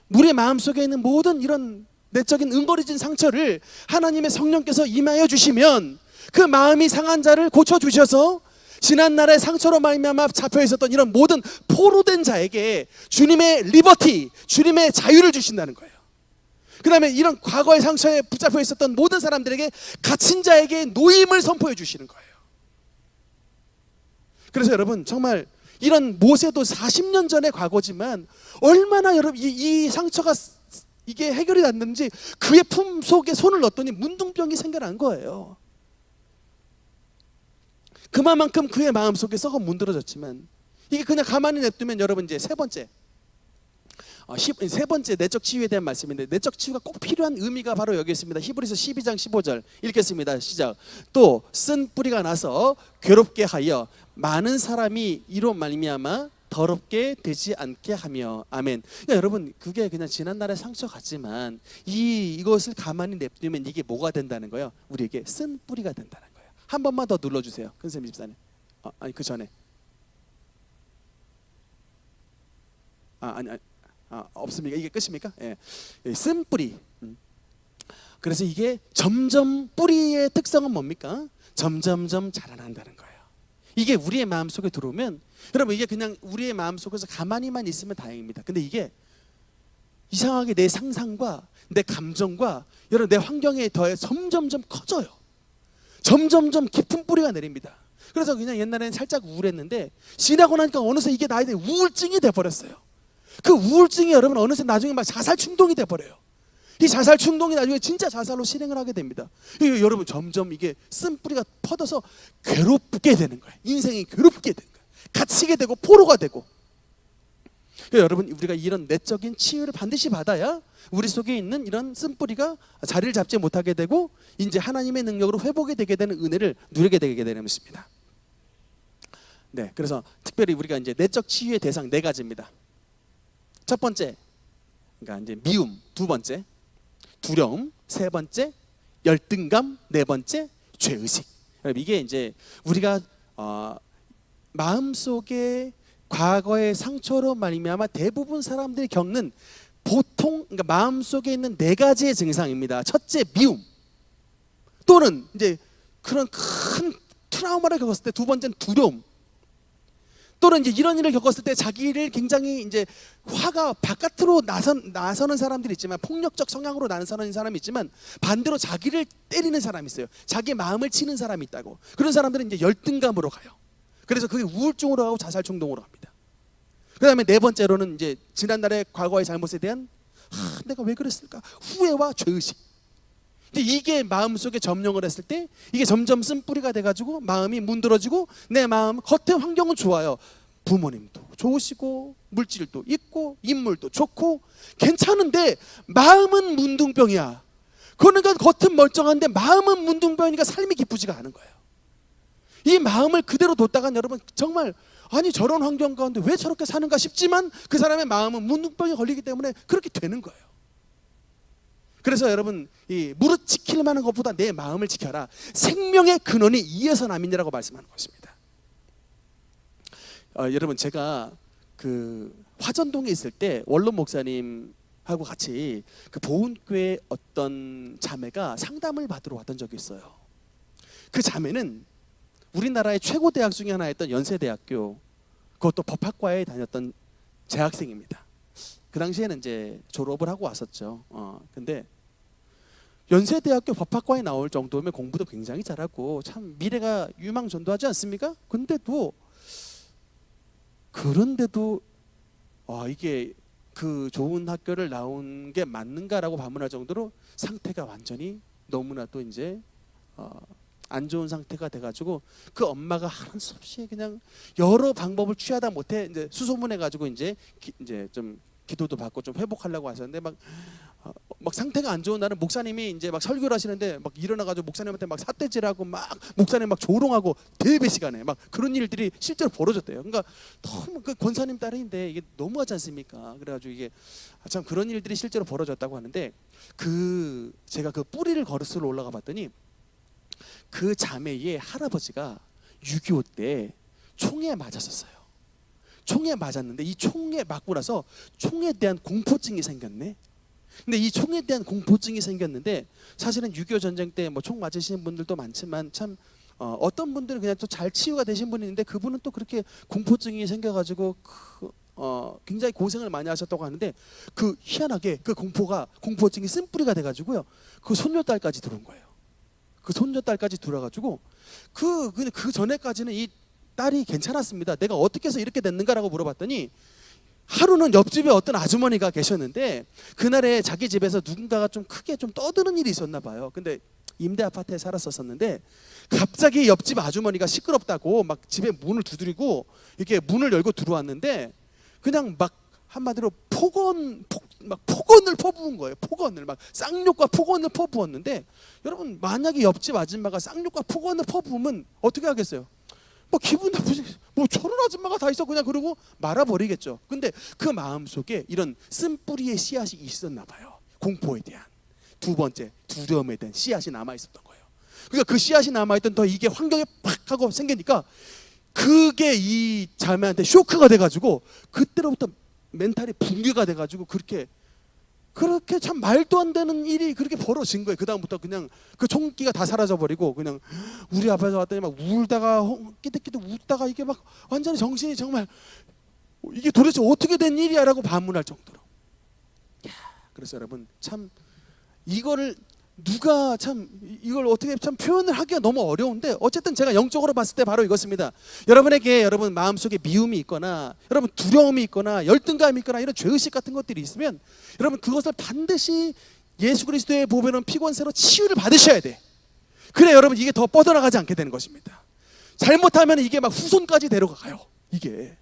우리의 마음속에 있는 모든 이런 내적인 응거리진 상처를 하나님의 성령께서 임하여 주시면 그 마음이 상한 자를 고쳐주셔서 지난날의 상처로 말미암아 잡혀 있었던 이런 모든 포로된 자에게 주님의 리버티, 주님의 자유를 주신다는 거예요. 그 다음에 이런 과거의 상처에 붙잡혀 있었던 모든 사람들에게 갇힌 자에게 노임을 선포해 주시는 거예요. 그래서 여러분 정말 이런 모세도 40년 전의 과거지만 얼마나 여러분 이 상처가 이게 해결이 났는지 그의 품 속에 손을 넣었더니 문둥병이 생겨난 거예요. 그만큼 그의 마음속에 썩어 문드러졌지만 이게 그냥 가만히 냅두면 여러분 이제 세 번째 내적 치유에 대한 말씀인데 내적 치유가 꼭 필요한 의미가 바로 여기 있습니다. 히브리서 12장 15절 읽겠습니다. 시작. 또 쓴 뿌리가 나서 괴롭게 하여 많은 사람이 이로 말미암아 더럽게 되지 않게 하며. 아멘. 그러니까 여러분 그게 그냥 지난날의 상처 같지만 이것을 가만히 냅두면 이게 뭐가 된다는 거예요? 우리에게 쓴 뿌리가 된다는 거예요. 한 번만 더 눌러주세요. 큰쌤 집사님. 아니 그 전에 없습니까? 이게 끝입니까? 예. 쓴 뿌리. 그래서 이게 점점 뿌리의 특성은 뭡니까? 점점점 자라난다는 거예요. 이게 우리의 마음속에 들어오면 여러분 이게 그냥 우리의 마음속에서 가만히만 있으면 다행입니다. 근데 이게 이상하게 내 상상과 내 감정과 여러분 내 환경에 더해 점점점 커져요. 점점점 깊은 뿌리가 내립니다. 그래서 그냥 옛날에는 살짝 우울했는데 지나고 나니까 어느새 이게 나한테 우울증이 돼버렸어요. 그 우울증이 여러분 어느새 나중에 막 자살 충동이 돼버려요. 이 자살 충동이 나중에 진짜 자살로 실행을 하게 됩니다. 여러분 점점 이게 쓴뿌리가 퍼져서 괴롭게 되는 거예요. 인생이 괴롭게 되는 거예요. 갇히게 되고 포로가 되고. 여러분 우리가 이런 내적인 치유를 반드시 받아야 우리 속에 있는 이런 쓴뿌리가 자리를 잡지 못하게 되고 이제 하나님의 능력으로 회복이 되게 되는 은혜를 누리게 되게 되는 것입니다. 네, 그래서 특별히 우리가 이제 내적 치유의 대상 네 가지입니다. 첫 번째, 그러니까 이제 미움. 두 번째, 두려움. 세 번째, 열등감. 네 번째, 죄의식. 이게 이제 우리가 마음속에 과거의 상처로 말미암아 대부분 사람들이 겪는 보통 그러니까 마음속에 있는 네 가지의 증상입니다. 첫째, 미움. 또는 이제 그런 큰 트라우마를 겪었을 때 두 번째는 두려움. 또는 이제 이런 일을 겪었을 때 자기를 굉장히 이제 화가 바깥으로 나서는 사람들이 있지만, 폭력적 성향으로 나서는 사람이 있지만, 반대로 자기를 때리는 사람이 있어요. 자기 마음을 치는 사람이 있다고. 그런 사람들은 이제 열등감으로 가요. 그래서 그게 우울증으로 가고 자살 충동으로 갑니다. 그다음에 네 번째로는 이제 지난날의 과거의 잘못에 대한 내가 왜 그랬을까? 후회와 죄의식. 이게 마음속에 점령을 했을 때 이게 점점 쓴뿌리가 돼가지고 마음이 문드러지고, 내 마음 겉의 환경은 좋아요. 부모님도 좋으시고 물질도 있고 인물도 좋고 괜찮은데 마음은 문둥병이야. 그러니까 겉은 멀쩡한데 마음은 문둥병이니까 삶이 기쁘지가 않은 거예요. 이 마음을 그대로 뒀다간 여러분 정말, 아니 저런 환경 가운데 왜 저렇게 사는가 싶지만, 그 사람의 마음은 문둥병에 걸리기 때문에 그렇게 되는 거예요. 그래서 여러분, 이 무릇 지킬 만한 것보다 내 마음을 지켜라. 생명의 근원이 이에서 남이니라고 말씀하는 것입니다. 여러분, 제가 그 화전동에 있을 때 원로 목사님하고 같이 그 보은교회 어떤 자매가 상담을 받으러 왔던 적이 있어요. 그 자매는 우리나라의 최고 대학 중에 하나였던 연세대학교, 그것도 법학과에 다녔던 재학생입니다. 그 당시에는 이제 졸업을 하고 왔었죠. 근데 연세대학교 법학과에 나올 정도면 공부도 굉장히 잘하고 참 미래가 유망전도하지 않습니까? 그런데도 이게 그 좋은 학교를 나온 게 맞는가라고 반문할 정도로 상태가 완전히 너무나도 이제 안 좋은 상태가 돼가지고, 그 엄마가 하는 수 없이 그냥 여러 방법을 취하다 못해 이제 수소문해가지고 이제 좀 기도도 받고 좀 회복하려고 하셨는데, 막 상태가 안 좋은 날은 목사님이 이제 막 설교를 하시는데 막 일어나가지고 목사님한테 막 삿대질하고 막 목사님 막 조롱하고 대배 시간에 막 그런 일들이 실제로 벌어졌대요. 그러니까 너무 그 권사님 딸인데 이게 너무하지 않습니까? 그래가지고 이게 참 그런 일들이 실제로 벌어졌다고 하는데, 제가 그 뿌리를 걸어서 올라가 봤더니 그 자매의 할아버지가 6.25 때 총에 맞았었어요. 총에 맞았는데 이 총에 맞고 나서 총에 대한 공포증이 생겼네. 근데 이 총에 대한 공포증이 생겼는데, 사실은 6.25 전쟁 때 뭐 총 맞으시는 분들도 많지만 참 어떤 분들은 그냥 또 잘 치유가 되신 분이 있는데, 그분은 또 그렇게 공포증이 생겨가지고 굉장히 고생을 많이 하셨다고 하는데, 그 희한하게 그 공포증이 쓴뿌리가 돼가지고요, 그 손녀딸까지 들어온 거예요. 그 손녀딸까지 들어와가지고 그 전에까지는 이 딸이 괜찮았습니다. 내가 어떻게 해서 이렇게 됐는가라고 물어봤더니, 하루는 옆집에 어떤 아주머니가 계셨는데 그날에 자기 집에서 누군가가 좀 크게 좀 떠드는 일이 있었나 봐요. 근데 임대 아파트에 살았었는데 갑자기 옆집 아주머니가 시끄럽다고 막 집에 문을 두드리고 이렇게 문을 열고 들어왔는데, 그냥 막 한마디로 폭언을 퍼부은 거예요. 폭언을 막 쌍욕과 폭언을 퍼부었는데, 여러분 만약에 옆집 아줌마가 쌍욕과 폭언을 퍼부으면 어떻게 하겠어요? 뭐 기분 나쁘지, 뭐 저런 아줌마가 다 있어 그냥 그러고 말아버리겠죠. 근데 그 마음속에 이런 쓴뿌리의 씨앗이 있었나 봐요. 공포에 대한, 두 번째 두려움에 대한 씨앗이 남아 있었던 거예요. 그러니까 그 씨앗이 남아있던 더 이게 환경에 팍 하고 생기니까 그게 이 자매한테 쇼크가 돼가지고 그때로부터 멘탈이 붕괴가 돼가지고 그렇게 참 말도 안 되는 일이 그렇게 벌어진 거예요. 그 다음부터 그냥 그 총기가 다 사라져버리고 그냥 우리 앞에서 왔더니 막 울다가 끼득끼득 웃다가 이게 막 완전히 정신이 정말 이게 도대체 어떻게 된 일이야 라고 반문할 정도로. 그래서 여러분 참 이걸 어떻게 참 표현을 하기가 너무 어려운데, 어쨌든 제가 영적으로 봤을 때 바로 이것입니다. 여러분 마음속에 미움이 있거나 여러분 두려움이 있거나 열등감이 있거나 이런 죄의식 같은 것들이 있으면, 여러분 그것을 반드시 예수 그리스도의 보배로운 피권세로 치유를 받으셔야 돼. 그래 여러분 이게 더 뻗어나가지 않게 되는 것입니다. 잘못하면 이게 막 후손까지 데려가요. 이게.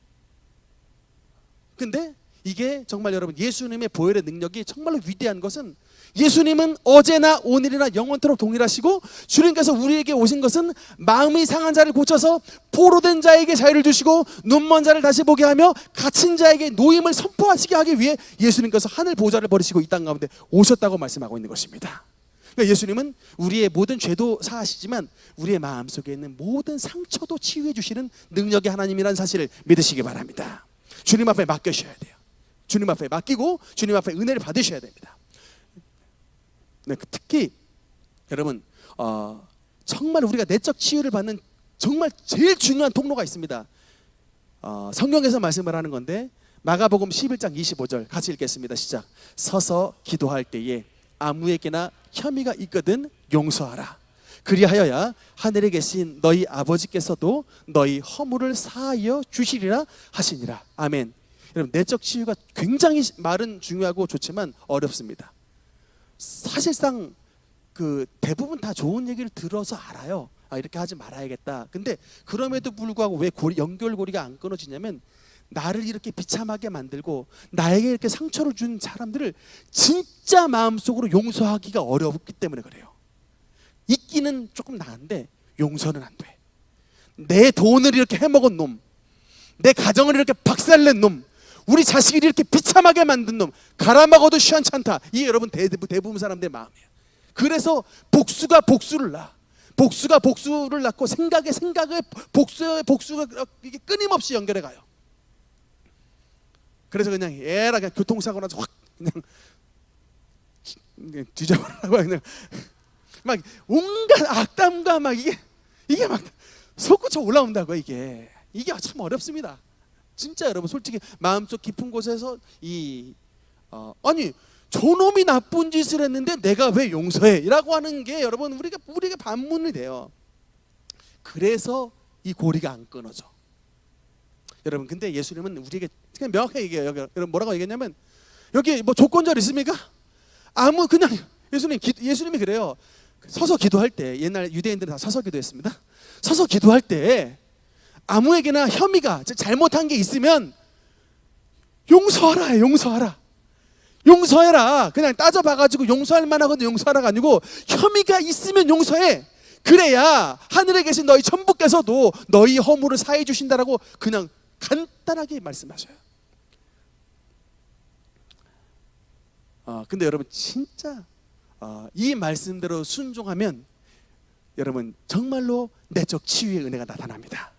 근데 이게 정말 여러분 예수님의 보혈의 능력이 정말로 위대한 것은, 예수님은 어제나 오늘이나 영원토록 동일하시고, 주님께서 우리에게 오신 것은 마음이 상한 자를 고쳐서 포로된 자에게 자유를 주시고 눈먼 자를 다시 보게 하며 갇힌 자에게 노임을 선포하시게 하기 위해 예수님께서 하늘 보좌를 버리시고 이 땅 가운데 오셨다고 말씀하고 있는 것입니다. 그러니까 예수님은 우리의 모든 죄도 사하시지만 우리의 마음속에 있는 모든 상처도 치유해 주시는 능력의 하나님이라는 사실을 믿으시기 바랍니다. 주님 앞에 맡겨셔야 돼요. 주님 앞에 맡기고 주님 앞에 은혜를 받으셔야 됩니다. 네, 특히 여러분 정말 우리가 내적 치유를 받는 정말 제일 중요한 통로가 있습니다. 성경에서 말씀을 하는 건데 마가복음 11장 25절 같이 읽겠습니다. 시작. 서서 기도할 때에 아무에게나 혐의가 있거든 용서하라. 그리하여야 하늘에 계신 너희 아버지께서도 너희 허물을 사하여 주시리라 하시니라. 아멘. 여러분, 내적 치유가 굉장히 말은 중요하고 좋지만 어렵습니다. 사실상 그 대부분 다 좋은 얘기를 들어서 알아요. 이렇게 하지 말아야겠다. 근데 그럼에도 불구하고 왜 연결고리가 안 끊어지냐면 나를 이렇게 비참하게 만들고 나에게 이렇게 상처를 준 사람들을 진짜 마음속으로 용서하기가 어렵기 때문에 그래요. 잊기는 조금 나은데 용서는 안 돼. 내 돈을 이렇게 해먹은 놈, 내 가정을 이렇게 박살낸 놈, 우리 자식을 이렇게 비참하게 만든 놈 갈아먹어도 시원찮다. 이게 여러분 대부분 사람들의 마음이에요. 그래서 복수가 복수를 낳아. 복수가 복수를 낳고 생각에 복수가 이게 끊임없이 연결해 가요. 그래서 그냥 에라 그냥 교통사고 나서 확 그냥 뒤져버리라고 그냥 막 온갖 악담과 막 이게 막 솟구쳐 올라온다고. 이게 참 어렵습니다. 진짜 여러분 솔직히 마음속 깊은 곳에서 아니 저놈이 나쁜 짓을 했는데 내가 왜 용서해? 라고 하는 게 여러분 우리가 반문이 돼요. 그래서 이 고리가 안 끊어져. 여러분 근데 예수님은 우리에게 그냥 명확하게 얘기해요. 여러분 뭐라고 얘기했냐면 여기 뭐 조건절 있습니까? 그냥 예수님이 그래요. 서서 기도할 때 옛날 유대인들은 다 서서 기도했습니다. 서서 기도할 때 아무에게나 혐의가 잘못한 게 있으면 용서하라. 용서해라. 그냥 따져봐가지고 용서할 만하거든 용서하라가 아니고 혐의가 있으면 용서해. 그래야 하늘에 계신 너희 천부께서도 너희 허물을 사해 주신다라고 그냥 간단하게 말씀하셔요. 근데 여러분 진짜 이 말씀대로 순종하면 여러분 정말로 내적 치유의 은혜가 나타납니다.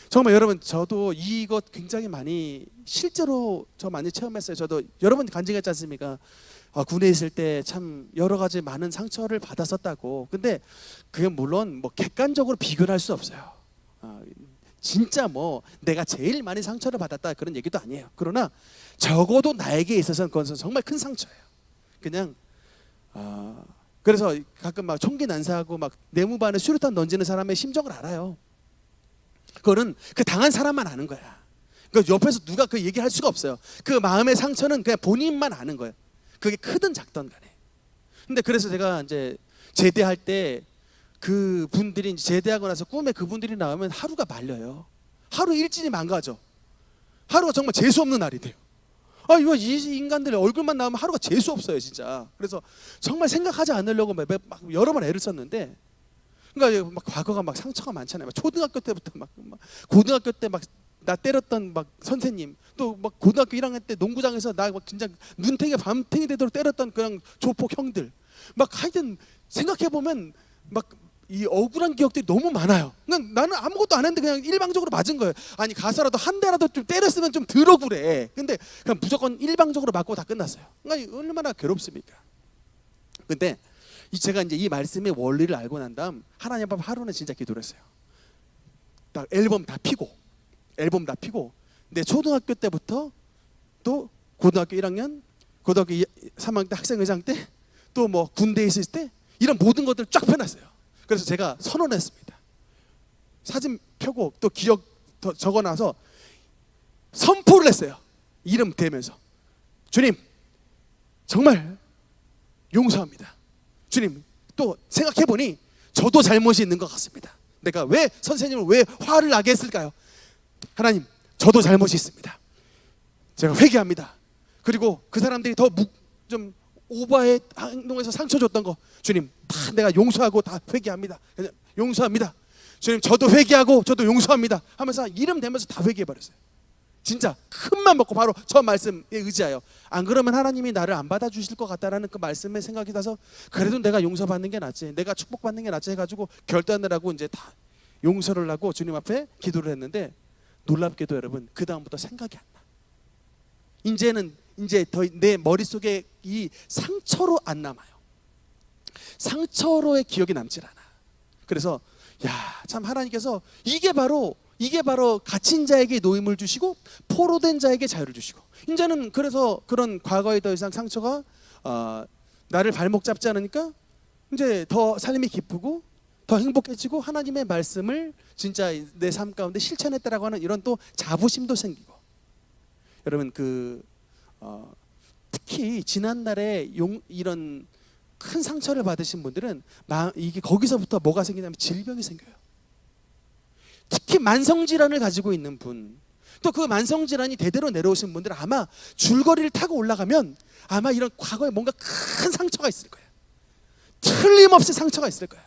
정말 여러분 저도 이것 굉장히 많이 실제로 저 많이 체험했어요. 저도 여러분 간증했지 않습니까? 군에 있을 때 참 여러 가지 많은 상처를 받았었다고. 근데 그게 물론 뭐 객관적으로 비교를 할 수 없어요. 진짜 뭐 내가 제일 많이 상처를 받았다 그런 얘기도 아니에요. 그러나 적어도 나에게 있어서는 그것은 정말 큰 상처예요. 그냥 그래서 가끔 막 총기 난사하고 막 내무반에 수류탄 던지는 사람의 심정을 알아요. 그거는 그 당한 사람만 아는 거야. 그 옆에서 누가 그 얘기할 수가 없어요. 그 마음의 상처는 그냥 본인만 아는 거예요. 그게 크든 작든 간에. 근데 그래서 제가 이제 제대할 때 그 분들이 제대하고 나서 꿈에 그분들이 나오면 하루가 말려요. 하루 일진이 망가져. 하루가 정말 재수 없는 날이 돼요. 이 인간들 얼굴만 나오면 하루가 재수 없어요 진짜. 그래서 정말 생각하지 않으려고 막 여러 번 애를 썼는데, 그러니까 막 과거가 막 상처가 많잖아요. 막 초등학교 때부터 막 고등학교 때 막 나 때렸던 막 선생님, 또 막 고등학교 1학년 때 농구장에서 나 막 진짜 눈탱이 밤탱이 되도록 때렸던 그냥 조폭 형들, 막 하여튼 생각해 보면 막 이 억울한 기억들이 너무 많아요. 그냥 나는 아무것도 안 했는데 그냥 일방적으로 맞은 거예요. 아니 가서라도 한 대라도 좀 때렸으면 좀 덜 억울해. 근데 그냥 무조건 일방적으로 맞고 다 끝났어요. 그러니까 얼마나 괴롭습니까? 근데 제가 이제 이 말씀의 원리를 알고 난 다음 하나님 앞에 하루는 진짜 기도를 했어요. 딱 앨범 다 피고 내 초등학교 때부터 또 고등학교 1학년, 고등학교 3학년 때 학생회장 때, 또 뭐 군대에 있을 때 이런 모든 것들을 쫙 펴놨어요. 그래서 제가 선언했습니다. 사진 펴고 또 기억 적어놔서 선포를 했어요. 이름 대면서 주님 정말 용서합니다. 주님 또 생각해보니 저도 잘못이 있는 것 같습니다. 내가 왜 선생님을 왜 화를 나게 했을까요? 하나님 저도 잘못이 있습니다. 제가 회개합니다. 그리고 그 사람들이 더 좀 오버의 행동에서 상처 줬던 거 주님 다 내가 용서하고 다 회개합니다. 용서합니다. 주님 저도 회개하고 저도 용서합니다 하면서 이름 대면서 다 회개해버렸어요. 진짜 큰맘 먹고 바로 저 말씀에 의지하여, 안 그러면 하나님이 나를 안 받아주실 것 같다라는 그 말씀에 생각이 나서 그래도 내가 용서받는 게 낫지, 내가 축복받는 게 낫지 해가지고 결단을 하고 이제 다 용서를 하고 주님 앞에 기도를 했는데, 놀랍게도 여러분 그 다음부터 생각이 안 나. 이제 더 내 머릿속에 이 상처로 안 남아요. 상처로의 기억이 남질 않아. 그래서 참 하나님께서 이게 바로 이게 바로 갇힌 자에게 노임을 주시고 포로된 자에게 자유를 주시고, 이제는 그래서 그런 과거에 더 이상 상처가 나를 발목 잡지 않으니까 이제 더 삶이 기쁘고 더 행복해지고 하나님의 말씀을 진짜 내 삶 가운데 실천했다라고 하는 이런 또 자부심도 생기고. 여러분 특히 지난날에 이런 큰 상처를 받으신 분들은 이게 거기서부터 뭐가 생기냐면 질병이 생겨요. 특히 만성질환을 가지고 있는 분, 또 그 만성질환이 대대로 내려오신 분들은 아마 줄거리를 타고 올라가면 아마 이런 과거에 뭔가 큰 상처가 있을 거예요. 틀림없이 상처가 있을 거예요.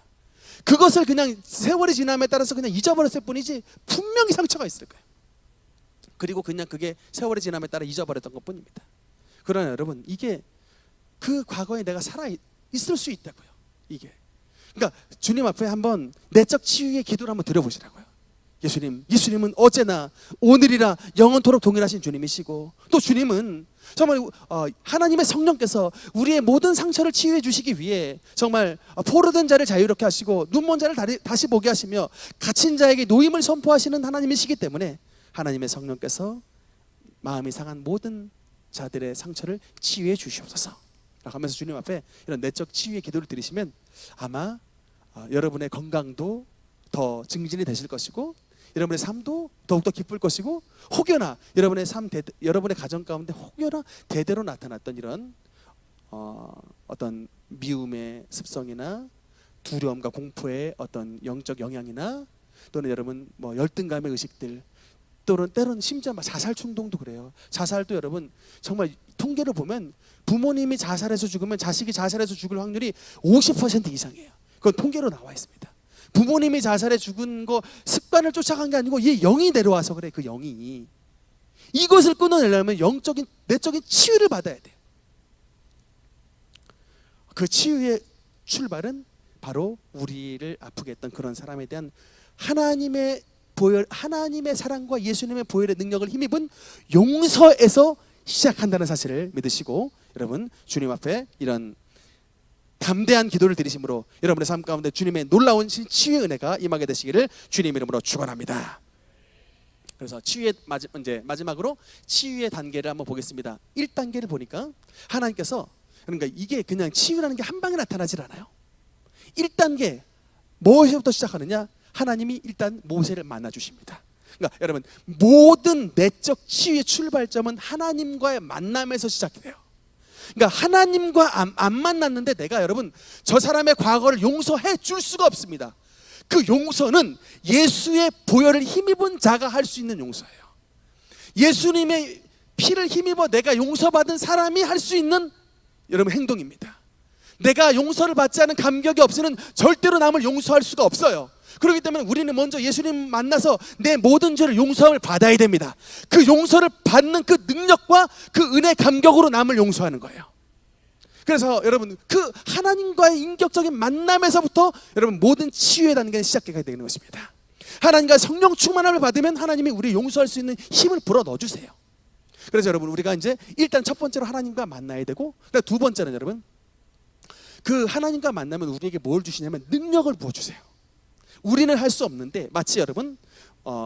그것을 그냥 세월이 지남에 따라서 그냥 잊어버렸을 뿐이지 분명히 상처가 있을 거예요. 그리고 그냥 그게 세월이 지남에 따라 잊어버렸던 것 뿐입니다. 그러나 여러분, 이게 그 과거에 내가 살아 있을 수 있다고요. 이게 그러니까 주님 앞에 한번 내적 치유의 기도를 한번 드려보시라고요. 예수님은 어제나 오늘이라 영원토록 동일하신 주님이시고, 또 주님은 정말 하나님의 성령께서 우리의 모든 상처를 치유해 주시기 위해 정말 포로된 자를 자유롭게 하시고 눈먼 자를 다시 보게 하시며 갇힌 자에게 노임을 선포하시는 하나님이시기 때문에 하나님의 성령께서 마음이 상한 모든 자들의 상처를 치유해 주시옵소서 라고 하면서 주님 앞에 이런 내적 치유의 기도를 드리시면 아마 여러분의 건강도 더 증진이 되실 것이고, 여러분의 삶도 더욱더 기쁠 것이고, 혹여나 여러분의 여러분의 가정 가운데 혹여나 대대로 나타났던 이런 어떤 미움의 습성이나 두려움과 공포의 어떤 영적 영향이나, 또는 여러분 열등감의 의식들, 또는 때로는 심지어 자살 충동도 그래요. 자살도 여러분 정말 통계를 보면 부모님이 자살해서 죽으면 자식이 자살해서 죽을 확률이 50% 이상이에요. 그건 통계로 나와 있습니다. 부모님이 자살해 죽은 거 습관을 쫓아간 게 아니고 얘 영이 내려와서 그래. 그 영이 이것을 끊어내려면 내적인 치유를 받아야 돼요. 그 치유의 출발은 바로 우리를 아프게 했던 그런 사람에 대한 하나님의 사랑과 예수님의 보혈의 능력을 힘입은 용서에서 시작한다는 사실을 믿으시고, 여러분 주님 앞에 이런 담대한 기도를 드리심으로 여러분의 삶 가운데 주님의 놀라운 치유의 은혜가 임하게 되시기를 주님 이름으로 축원합니다. 그래서 이제 마지막으로 치유의 단계를 한번 보겠습니다. 1단계를 보니까 하나님께서, 그러니까 이게 그냥 치유라는 게 한 방에 나타나질 않아요. 1단계 무엇부터 시작하느냐? 하나님이 일단 모세를 만나 주십니다. 그러니까 여러분 모든 내적 치유의 출발점은 하나님과의 만남에서 시작이 돼요. 그러니까 하나님과 안 만났는데 내가 여러분 저 사람의 과거를 용서해 줄 수가 없습니다. 그 용서는 예수의 보혈을 힘입은 자가 할 수 있는 용서예요. 예수님의 피를 힘입어 내가 용서받은 사람이 할 수 있는 여러분 행동입니다. 내가 용서를 받지 않은 감격이 없이는 절대로 남을 용서할 수가 없어요. 그렇기 때문에 우리는 먼저 예수님 만나서 내 모든 죄를 용서함을 받아야 됩니다. 그 용서를 받는 그 능력과 그 은혜 감격으로 남을 용서하는 거예요. 그래서 여러분 그 하나님과의 인격적인 만남에서부터 여러분 모든 치유의 단계는 시작하게 되는 것입니다. 하나님과 성령 충만함을 받으면 하나님이 우리 용서할 수 있는 힘을 불어 넣어 주세요. 그래서 여러분 우리가 이제 일단 첫 번째로 하나님과 만나야 되고, 두 번째는 여러분 그 하나님과 만나면 우리에게 뭘 주시냐면 능력을 부어 주세요. 우리는 할 수 없는데 마치 여러분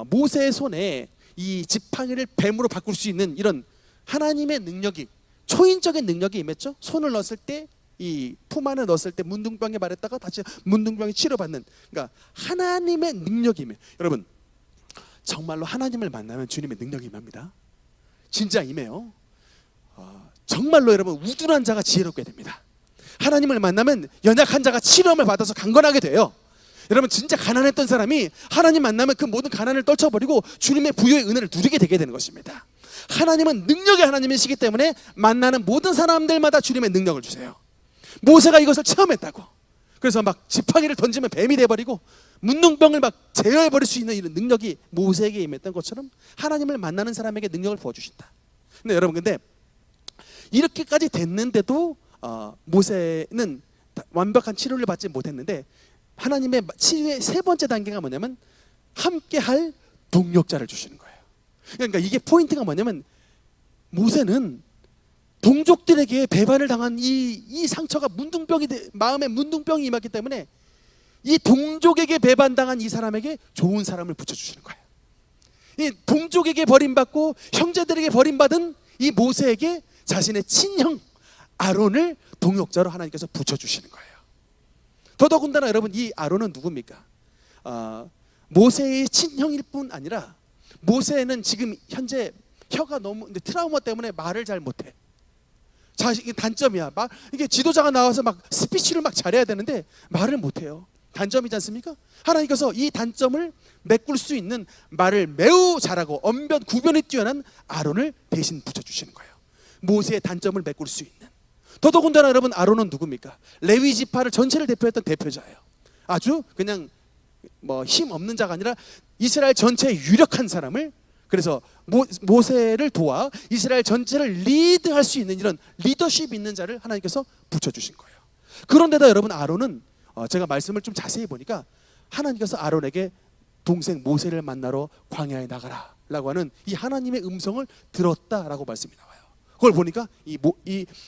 모세의 손에 이 지팡이를 뱀으로 바꿀 수 있는 이런 하나님의 능력이, 초인적인 능력이 임했죠. 손을 넣었을 때, 이 품 안에 넣었을 때 문둥병에 말했다가 다시 문둥병이 치료받는, 그러니까 하나님의 능력이 임해. 여러분 정말로 하나님을 만나면 주님의 능력이 임합니다. 진짜 임해요. 정말로 여러분 우둔한 자가 지혜롭게 됩니다. 하나님을 만나면 연약한 자가 치료함을 받아서 강건하게 돼요. 여러분 진짜 가난했던 사람이 하나님 만나면 그 모든 가난을 떨쳐버리고 주님의 부유의 은혜를 누리게 되게 되는 것입니다. 하나님은 능력의 하나님이시기 때문에 만나는 모든 사람들마다 주님의 능력을 주세요. 모세가 이것을 체험했다고. 그래서 막 지팡이를 던지면 뱀이 돼버리고 문둥병을 막 제어해버릴 수 있는 이런 능력이 모세에게 임했던 것처럼 하나님을 만나는 사람에게 능력을 부어주신다. 근데 여러분 근데 이렇게까지 됐는데도 모세는 완벽한 치료를 받지 못했는데, 하나님의 치유의 세 번째 단계가 뭐냐면 함께할 동력자를 주시는 거예요. 그러니까 이게 포인트가 뭐냐면 모세는 동족들에게 배반을 당한 이 상처가 마음에 문둥병이 임했기 때문에 이 동족에게 배반당한 이 사람에게 좋은 사람을 붙여주시는 거예요. 이 동족에게 버림받고 형제들에게 버림받은 이 모세에게 자신의 친형 아론을 동역자로 하나님께서 붙여주시는 거예요. 더더군다나 여러분, 이 아론은 누굽니까? 모세의 친형일 뿐 아니라 모세는 지금 현재 혀가 너무 트라우마 때문에 말을 잘 못해. 자, 이게 단점이야. 이게 지도자가 나와서 막 스피치를 막 잘해야 되는데 말을 못해요. 단점이지 않습니까? 하나님께서 이 단점을 메꿀 수 있는 말을 매우 잘하고 언변 구변이 뛰어난 아론을 대신 붙여주시는 거예요. 모세의 단점을 메꿀 수 있는. 더더군다나 여러분, 아론은 누굽니까? 레위 지파를 전체를 대표했던 대표자예요. 아주 그냥 뭐 힘 없는 자가 아니라 이스라엘 전체의 유력한 사람을, 그래서 모세를 도와 이스라엘 전체를 리드할 수 있는 이런 리더십 있는 자를 하나님께서 붙여주신 거예요. 그런데다 여러분, 아론은 제가 말씀을 좀 자세히 보니까 하나님께서 아론에게 동생 모세를 만나러 광야에 나가라 라고 하는 이 하나님의 음성을 들었다라고 말씀이 나와요. 그걸 보니까 이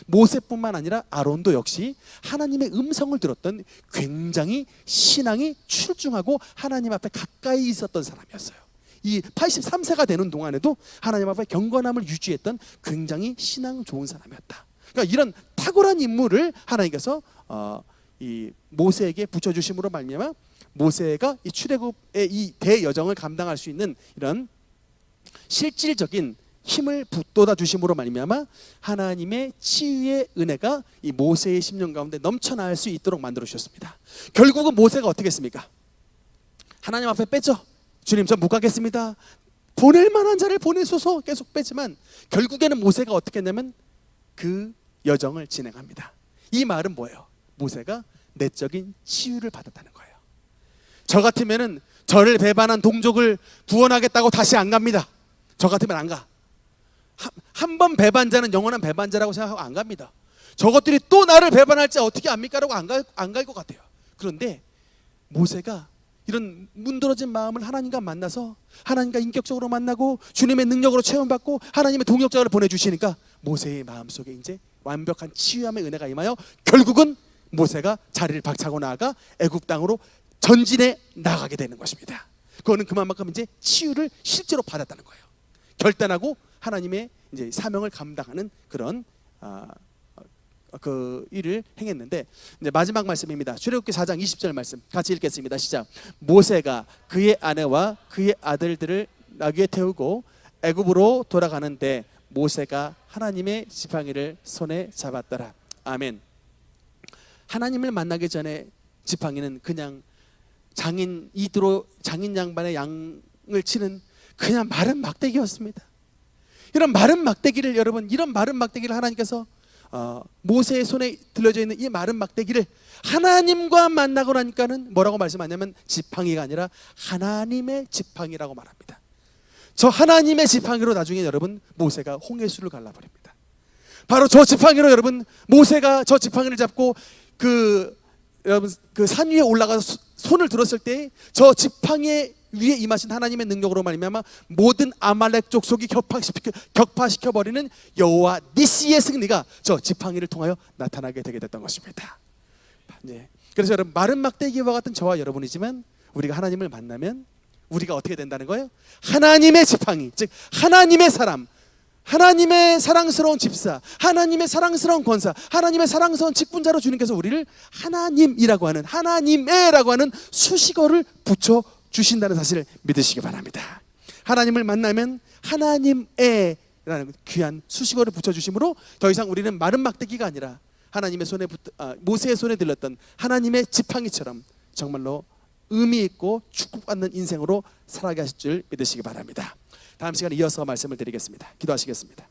모세뿐만 아니라 아론도 역시 하나님의 음성을 들었던 굉장히 신앙이 출중하고 하나님 앞에 가까이 있었던 사람이었어요. 이 83세가 되는 동안에도 하나님 앞에 경건함을 유지했던 굉장히 신앙 좋은 사람이었다. 그러니까 이런 탁월한 인물을 하나님께서 이 모세에게 붙여주심으로 말미암아 모세가 이 출애굽의 이 대여정을 감당할 수 있는 이런 실질적인 힘을 북돋아 주심으로 말미암아 하나님의 치유의 은혜가 이 모세의 심령 가운데 넘쳐날 수 있도록 만들어 주셨습니다. 결국은 모세가 어떻게 했습니까? 하나님 앞에 뺐죠. 주님, 전 못 가겠습니다. 보낼 만한 자를 보내소서 계속 뺐지만 결국에는 모세가 어떻게 했냐면 그 여정을 진행합니다. 이 말은 뭐예요? 모세가 내적인 치유를 받았다는 거예요. 저 같으면은 저를 배반한 동족을 구원하겠다고 다시 안 갑니다. 저 같으면 안 가. 한 번 배반자는 영원한 배반자라고 생각하고 안 갑니다. 저것들이 또 나를 배반할지 어떻게 압니까? 라고 안 갈 것 같아요. 그런데 모세가 이런 문드러진 마음을 하나님과 만나서 하나님과 인격적으로 만나고 주님의 능력으로 체험받고 하나님의 동역자를 보내주시니까 모세의 마음속에 이제 완벽한 치유함의 은혜가 임하여 결국은 모세가 자리를 박차고 나아가 애굽 땅으로 전진해 나가게 되는 것입니다. 그거는 그만큼 이제 치유를 실제로 받았다는 거예요. 결단하고 하나님의 이제 사명을 감당하는 그런 그 일을 행했는데, 이제 마지막 말씀입니다. 출애굽기 4장 20절 말씀 같이 읽겠습니다. 시작. 모세가 그의 아내와 그의 아들들을 나귀에 태우고 애굽으로 돌아가는데 모세가 하나님의 지팡이를 손에 잡았더라. 아멘. 하나님을 만나기 전에 지팡이는 그냥 장인 이드로 장인 양반의 양을 치는 그냥 마른 막대기였습니다. 이런 마른 막대기를 여러분, 이런 마른 막대기를 하나님께서 모세의 손에 들려져 있는 이 마른 막대기를 하나님과 만나고 나니까는 뭐라고 말씀하냐면 지팡이가 아니라 하나님의 지팡이라고 말합니다. 저 하나님의 지팡이로 나중에 여러분 모세가 홍해수를 갈라버립니다. 바로 저 지팡이로 여러분 모세가 저 지팡이를 잡고 여러분 그 산 위에 올라가서 손을 들었을 때 저 지팡이 위에 임하신 하나님의 능력으로 말미암아 모든 아말렉 족속이 격파시켜 버리는 여호와 니시의 승리가 저 지팡이를 통하여 나타나게 되게 됐던 것입니다. 네. 그래서 여러분 마른 막대기와 같은 저와 여러분이지만 우리가 하나님을 만나면 우리가 어떻게 된다는 거예요? 하나님의 지팡이, 즉 하나님의 사람, 하나님의 사랑스러운 집사, 하나님의 사랑스러운 권사, 하나님의 사랑스러운 직분자로 주님께서 우리를 하나님이라고 하는 하나님의라고 하는 수식어를 붙여 주신다는 사실을 믿으시기 바랍니다. 하나님을 만나면 하나님의라는 귀한 수식어를 붙여주심으로 더 이상 우리는 마른 막대기가 아니라 하나님의 손에 모세의 손에 들렸던 하나님의 지팡이처럼 정말로 의미 있고 축복받는 인생으로 살아가실 줄 믿으시기 바랍니다. 다음 시간에 이어서 말씀을 드리겠습니다. 기도하시겠습니다.